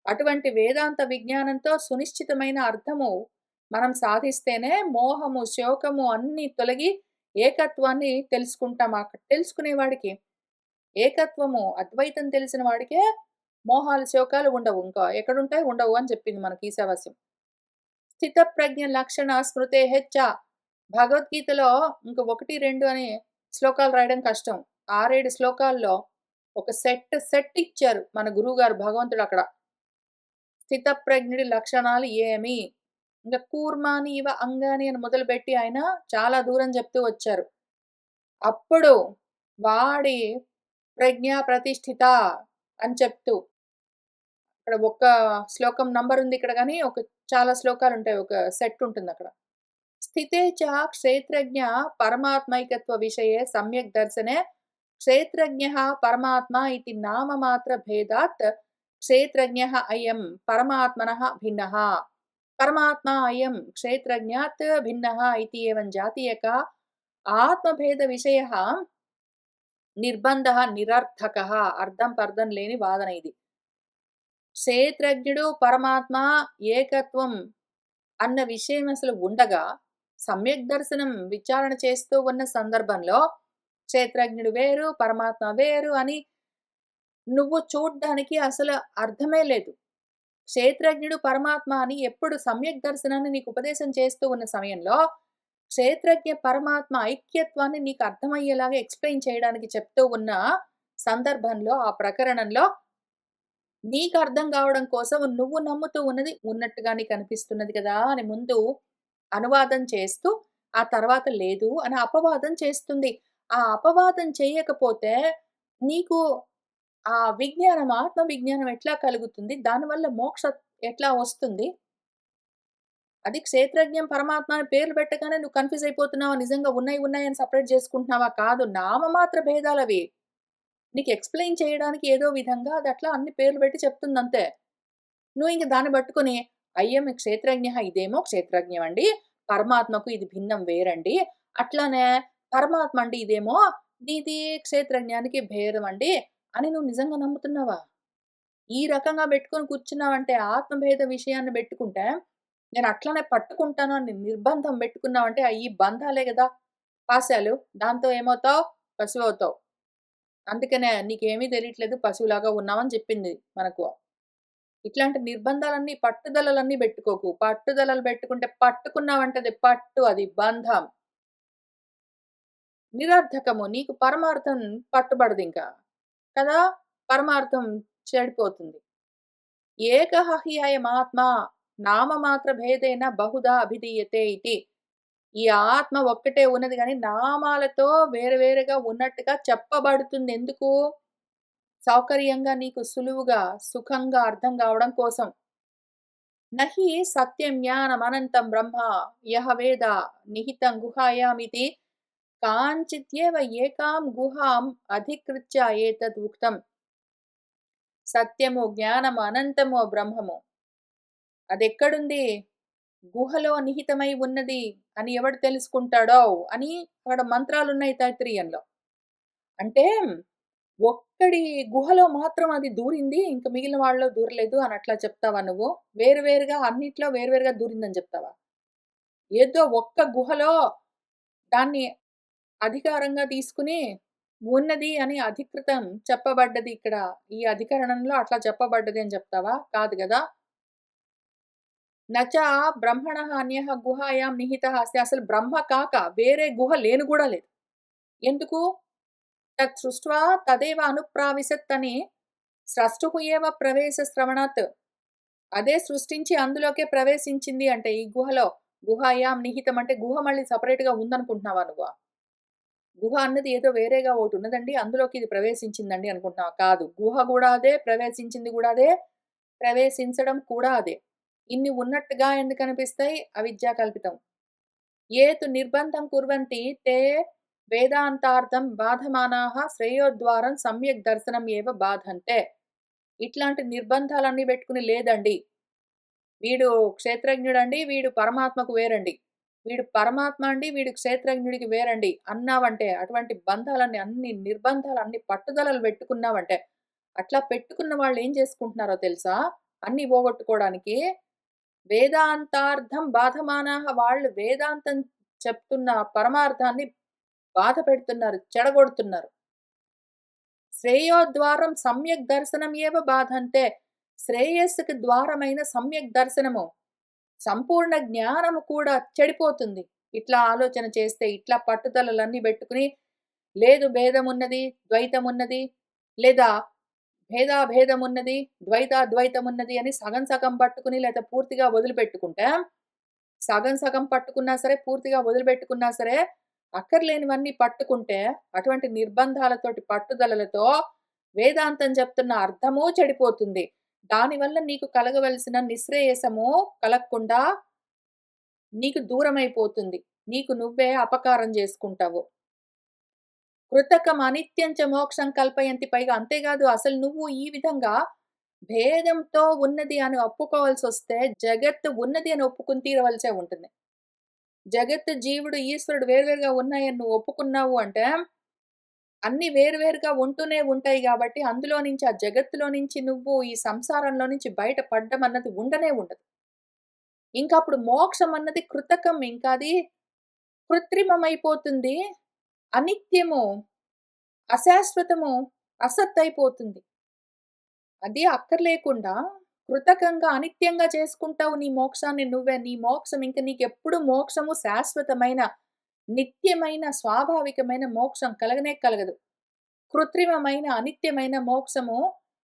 అటువంటి వేదాంత విజ్ఞానంతో సునిశ్చితమైన అర్థము మనం సాధిస్తేనే మోహము, శోకము అన్నీ తొలగి ఏకత్వాన్ని తెలుసుకుంటాం. తెలుసుకునేవాడికి ఏకత్వము, అద్వైతం తెలిసిన వాడికే మోహాలు, శోకాలు ఉండవు. ఇంకా ఎక్కడుంటాయి? ఉండవు అని చెప్పింది మనకి ఈశావాస్యం. స్థితప్రజ్ఞ లక్షణ స్మృతేః చ. భగవద్గీతలో ఇంక 1, 2 అని శ్లోకాలు రాయడం కష్టం. 6, 7 శ్లోకాల్లో ఒక సెట్ ఇచ్చారు మన గురువుగారు భగవంతుడక్కడ. స్థితప్రజ్ఞుడి లక్షణాలు ఏమి? ఇంక కూర్మాని ఇవ అంగాని అని మొదలుపెట్టి ఆయన చాలా దూరం చెప్తూ వచ్చారు. అప్పుడు వాడి ప్రజ్ఞ ప్రతిష్ఠిత అని చెప్తూ ఇక్కడ ఒక్క శ్లోకం నంబర్ ఉంది ఇక్కడ గానీ, చాలా శ్లోకాలుంటాయి. ఒక సెట్ ఉంటుందక్కడ. స్థితే చ క్షేత్రజ్ఞ పరమాత్మైకత్వ విషయే సమ్యక్ దర్శనే క్షేత్రజ్ఞః పరమాత్మ ఇతి నామమాత్ర భేదాత్ క్షేత్రజ్ఞః అయం పరమాత్మనః భిన్నః. పరమాత్మ అయం క్షేత్రజ్ఞాత్ భిన్నః ఇతి ఏవం జాతీయకः ఆత్మభేద విషయః నిర్బంధః నిరర్థకः. అర్థం పర్థం లేని వాదన ఇది. క్షేత్రజ్ఞుడు, పరమాత్మ ఏకత్వం అన్న విషయం అసలు ఉండగా, సమ్యక్ దర్శనం విచారణ చేస్తూ ఉన్న సందర్భంలో క్షేత్రజ్ఞుడు వేరు, పరమాత్మ వేరు అని నువ్వు చూడ్డానికి అసలు అర్థమే లేదు. క్షేత్రజ్ఞుడు, పరమాత్మ అని ఎప్పుడు సమ్యక్ దర్శనాన్ని నీకు ఉపదేశం చేస్తూ ఉన్న సమయంలో, క్షేత్రజ్ఞ పరమాత్మ ఐక్యత్వాన్ని నీకు అర్థమయ్యేలాగా ఎక్స్‌ప్లెయిన్ చేయడానికి చెప్తూ ఉన్న సందర్భంలో, ఆ ప్రకరణంలో నీకు అర్థం కావడం కోసం నువ్వు నమ్ముతూ ఉన్నది ఉన్నట్టుగానే కనిపిస్తున్నది కదా! అని ముందు అనువాదం చేస్తూ, ఆ తర్వాత లేదు అని అపవాదం చేస్తుంది. ఆ అపవాదం చేయకపోతే నీకు ఆ విజ్ఞానం, ఆత్మ విజ్ఞానం ఎట్లా కలుగుతుంది? దానివల్ల ఎట్లా వస్తుంది? అది క్షేత్రజ్ఞం, పరమాత్మ అని పేర్లు పెట్టగానే నువ్వు కన్‌ఫ్యూజ్ అయిపోతున్నావా? నిజంగా ఉన్నాయి, ఉన్నాయి అని సెపరేట్ చేసుకుంటున్నావా? కాదు. నామమాత్ర భేదాలవి. నీకు ఎక్స్‌ప్లెయిన్ చేయడానికి ఏదో విధంగా అదట్లా అన్ని పేర్లు పెట్టి చెప్తుందంతే. నువ్వింక దాన్ని పట్టుకొని అయ్యం క్షేత్రజ్ఞః ఇదేమో క్షేత్రజ్ఞం అండి. పరమాత్మకు ఇది భిన్నం వేరండి. అట్లానే పరమాత్మ అండి ఇదేమో ఇది క్షేత్రజ్ఞానికి భేదం అండి అని నువ్వు నిజంగా నమ్ముతున్నావా? ఈ రకంగా పెట్టుకొని కూర్చున్నావంటే ఆత్మభేద విషయాన్ని పెట్టుకుంటే, నేను అట్లనే పట్టుకుంటాను అని నిర్బంధం పెట్టుకున్నావంటే ఈ బంధాలే గదా! పాశాలు. దాంతో ఏమవుతావు? పశువవుతావు. అందుకనే నీకేమీ తెలియట్లేదు పశువులాగా ఉన్నావని చెప్పింది మనకు. ఇట్లాంటి నిర్బంధాలన్నీ, పట్టుదలలన్నీ బెట్టుకోకు. పట్టుదలలు బెట్టుకుంటే పట్టుకున్నావంటే అది పట్టు, అది బంధం. నిరర్థకము. నీకు పరమార్థం పట్టుబడదింక. కదా! పరమార్థం చెడిపోతుంది. ఏకహ హి అయమాత్మా నామమాత్ర భేదేన బహుధా అభిధీయతే ఇతి. ఈ ఆత్మ ఒక్కటే ఉన్నది గానీ, నామాలతో వేరు వేరుగా ఉన్నట్టుగా చెప్పబడుతుంది. ఎందుకు? సౌకర్యంగా నీకు సులువుగా, సుఖంగా అర్థం గావడం కోసం. నహి సత్యం జ్ఞానమనంతం బ్రహ్మ యః వేద నిహితం గుహాయామితి కాంచిత్యేవ ఏకాం గుహాం అధికృత్య ఏతద్ ఉక్తం. సత్యము, జ్ఞానము, అనంతము బ్రహ్మము. అదెక్కడుంది? గుహలో నిహితమై ఉన్నది అని ఎవడు తెలుసుకుంటాడో అని అక్కడ మంత్రాలున్నాయి తైత్తిరీయంలో. అంటే ఒక్కడి గుహలో మాత్రం అది దూరింది. ఇంక మిగిలిన వాళ్ళలో దూరలేదు అని అట్లా చెప్తావా నువ్వు? వేరు వేరుగా అన్నిట్లో వేరు వేరుగా దూరిందని చెప్తావా? ఏదో ఒక్క గుహలో దాన్ని అధికారంగా తీసుకొని ఉన్నది అని అధికృతం చెప్పబడ్డది ఇక్కడ. ఈ అధికరణంలో అట్లా చెప్పబడ్డది అని చెప్తావా? కాదు గదా! నచ బ్రహ్మణః అన్యః గుహాయాం నిహితః అస్తి. అసలు బ్రహ్మ కాక వేరే గుహ లేను గూడా లేదు. ఎందుకు? తత్ సృష్ట్వా తదేవ అనుప్రావిశత్ అని స్రష్టుః ఏవ ప్రవేశ శ్రవణాత్. అదే సృష్టించి అందులోకే ప్రవేశించింది అంటే ఈ గుహలో. గుహాయాం నిహితం అంటే గుహ మళ్ళీ సెపరేట్‌గా ఉందనుకుంటున్నావా నువ్వు? గుహ అన్నది ఏదో వేరేగా ఒకటున్నదండి. అందులోకి ఇది ప్రవేశించిందండి అనుకుంటున్నావా? కాదు. గుహ గూడా అదే, ప్రవేశించింది గూడా అదే, ప్రవేశించడం కూడా అదే. ఇన్ని ఉన్నట్టుగా ఎందుకనిపిస్తాయి? అవిద్యా కల్పితం. ఏ తు నిర్బంధం కుర్వంతి తే వేదాంతార్థం బాధమానాః శ్రేయోద్వారం సమ్యక్ దర్శనం ఏవ బాధంతే. ఇట్లాంటి నిర్బంధాలన్నీ పెట్టుకుని లేదండి. వీడు క్షేత్రజ్ఞుడండి, వీడు పరమాత్మకు వేరండి. వీడు పరమాత్మ అండి, వీడు క్షేత్రజ్ఞుడికి వేరండి అన్నావంటే, అటువంటి బంధాలన్నీ అన్ని నిర్బంధాలన్ని పట్టుదలలు పెట్టుకున్నావంటే, అట్లా పెట్టుకున్న వాళ్ళేం చేసుకుంటున్నారో తెలుసా? అన్నీ పోగొట్టుకోవడానికి వేదాంతార్థం బాధమానాః వాళ్ళు వేదాంతం చెప్తున్న పరమార్థాన్ని బాధ పెడుతున్నారు, చెడగొడుతున్నారు. శ్రేయోద్వారం సమ్యక్ దర్శనం ఏవ బాధంతే. శ్రేయస్సుకి ద్వారమైన సమ్యక్ దర్శనము, సంపూర్ణ జ్ఞానము కూడా చెడిపోతుంది. ఇట్లా ఆలోచన చేస్తే, ఇట్లా పట్టుదలలన్నీ బెట్టుకుని, లేదు భేదమున్నది, ద్వైతమున్నది, లేదా భేదాభేదమున్నది, ద్వైతాద్వైతమున్నది అని సగం సగం పట్టుకుని, లేతే పూర్తిగా వదిలిపెట్టుకుంటే, సగం సగం పట్టుకున్నా సరే, పూర్తిగా వదిలిపెట్టుకున్నా సరే, అక్కర్లేనివన్నీ పట్టుకుంటే, అటువంటి నిర్బంధాలతోటి, పట్టుదలలతో వేదాంతం చెప్తున్న అర్థమూ చెడిపోతుంది. దానివల్ల నీకు కలగవలసిన నిశ్రేయసము కలగకుండా నీకు దూరమైపోతుంది. నీకు నువ్వే అపకారం జేసుకుంటావు. కృతకం అనిత్యం చ మోక్షం కల్పయంతి. పైగా అంతేగాదు అసలు నువ్వు ఈ విధంగా భేదంతో ఉన్నది అని ఒప్పుకోవాల్సొస్తే జగత్తు ఉన్నది అని ఒప్పుకొని తీరవలసే ఉంటుంది. జగత్తు, జీవుడు, ఈశ్వరుడు వేర్వేరుగా ఉన్నాయని నువ్వు ఒప్పుకున్నావు అంటే, అన్నీ వేరువేరుగా ఉంటూనే ఉంటాయి గాబట్టి, అందులో నుంచి ఆ జగత్తులో నుంచి నువ్వు ఈ సంసారంలో నుంచి బయట పడ్డం అన్నది ఉండనే ఉండదు. ఇంకప్పుడు మోక్షం అన్నది కృతకం. ఇంకది కృత్రిమమైపోతుంది. అనిత్యము, అశాశ్వతము, అసత్తయిపోతుంది. అది అక్కర్లేకుండా కృతకంగా, అనిత్యంగా చేసుకుంటావు నీ మోక్షాన్ని నువ్వే. నీ మోక్షం ఇంక నీకెప్పుడు మోక్షము శాశ్వతమైన, నిత్యమైన, స్వాభావికమైన మోక్షం కలగనే కలగదు. కృత్రిమమైన, అనిత్యమైన మోక్షము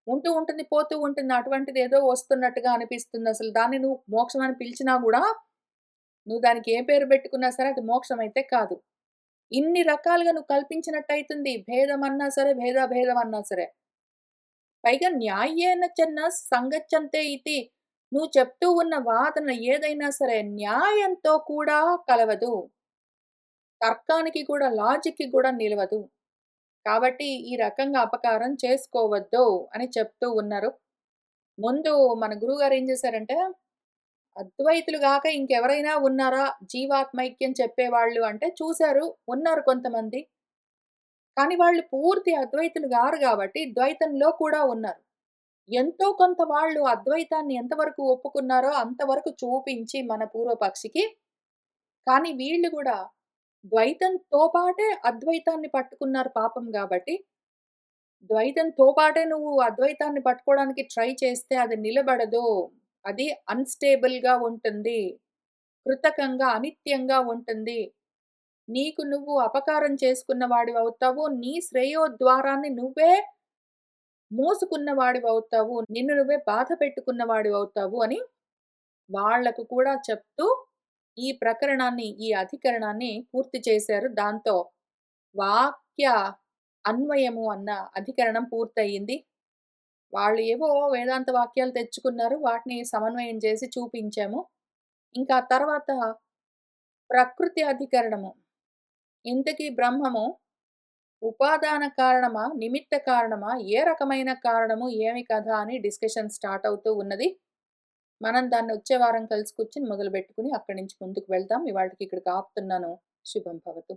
ఉంటూ ఉంటుంది, పోతూ ఉంటుంది. అటువంటిదేదో వస్తున్నట్టుగా అనిపిస్తుందసలు. దాన్ని నువ్వు మోక్షం అని పిలిచినా గూడా, నువ్వు దానికి ఏ పేరు బెట్టుకున్నా సరే అది మోక్షమైతే కాదు. ఇన్ని రకాలుగా నువ్వు కల్పించినట్టయితుంది. భేదమన్నా సరే, భేదాభేదమన్నా సరే. పైగా న్యాయేన చన్న సంగచ్చంతే ఇతి. నువ్వు చెప్తూ ఉన్న వాదన ఏదైనా సరే న్యాయంతో కూడా కలవదు. తర్కానికి కూడా, లాజిక్‌కి గూడా నిలవదు. కాబట్టి ఈ రకంగా అపకారం చేసుకోవద్దు అని చెప్తూ ఉన్నారు. ముందు మన గురువుగారు ఏం చేశారంటే, అద్వైతులు గాక ఇంకెవరైనా ఉన్నారా జీవాత్మైక్యం చెప్పేవాళ్ళు అంటే చూసారు. ఉన్నారు కొంతమంది. కానీ వాళ్ళు పూర్తి అద్వైతులు గారు గాబట్టి ద్వైతంలో కూడా ఉన్నారు. ఎంతో కొంత వాళ్ళు అద్వైతాన్ని ఎంతవరకు ఒప్పుకున్నారో అంతవరకు చూపించి మన పూర్వపక్షికి, కానీ వీళ్ళు గూడా ద్వైతంతో పాటే అద్వైతాన్ని పట్టుకున్నారు పాపం గాబట్టి, ద్వైతంతో పాటే నువ్వు అద్వైతాన్ని పట్టుకోవడానికి ట్రై చేస్తే అది నిలబడదు. అది అన్‌స్టేబుల్‌గా ఉంటుంది. కృతకంగా, అనిత్యంగా ఉంటుంది. నీకు నువ్వు అపకారం చేసుకున్న వాడివవుతావు. నీ శ్రేయోద్వారాన్ని నువ్వే మోసుకున్న వాడివవుతావు. నిన్ను నువ్వే బాధ పెట్టుకున్న వాడివవుతావు అని వాళ్ళకు కూడా చెప్తూ ఈ ప్రకరణాన్ని, ఈ అధికరణాన్ని పూర్తి చేశారు. దాంతో వాక్య అన్వయము అన్న అధికరణం పూర్తయింది. వాళ్ళు ఏవో వేదాంత వాక్యాలు తెచ్చుకున్నారు. వాటిని సమన్వయం చేసి చూపించాము. ఇంకా తర్వాత ప్రకృతి అధికరణము. ఇంతకీ బ్రహ్మము ఉపాదాన కారణమా? నిమిత్త కారణమా? ఏ రకమైన కారణము? ఏమి కథ? అని డిస్కషన్ స్టార్ట్ అవుతూ ఉన్నది. మనం దాన్ని వచ్చే వారం కలిసి కూర్చొని మొదలుపెట్టుకొని అక్కడి నుంచి ముందుకు వెళ్దాం. ఇవాల్టికి ఇక్కడికి ఆపుతున్నాను. శుభం భవతు.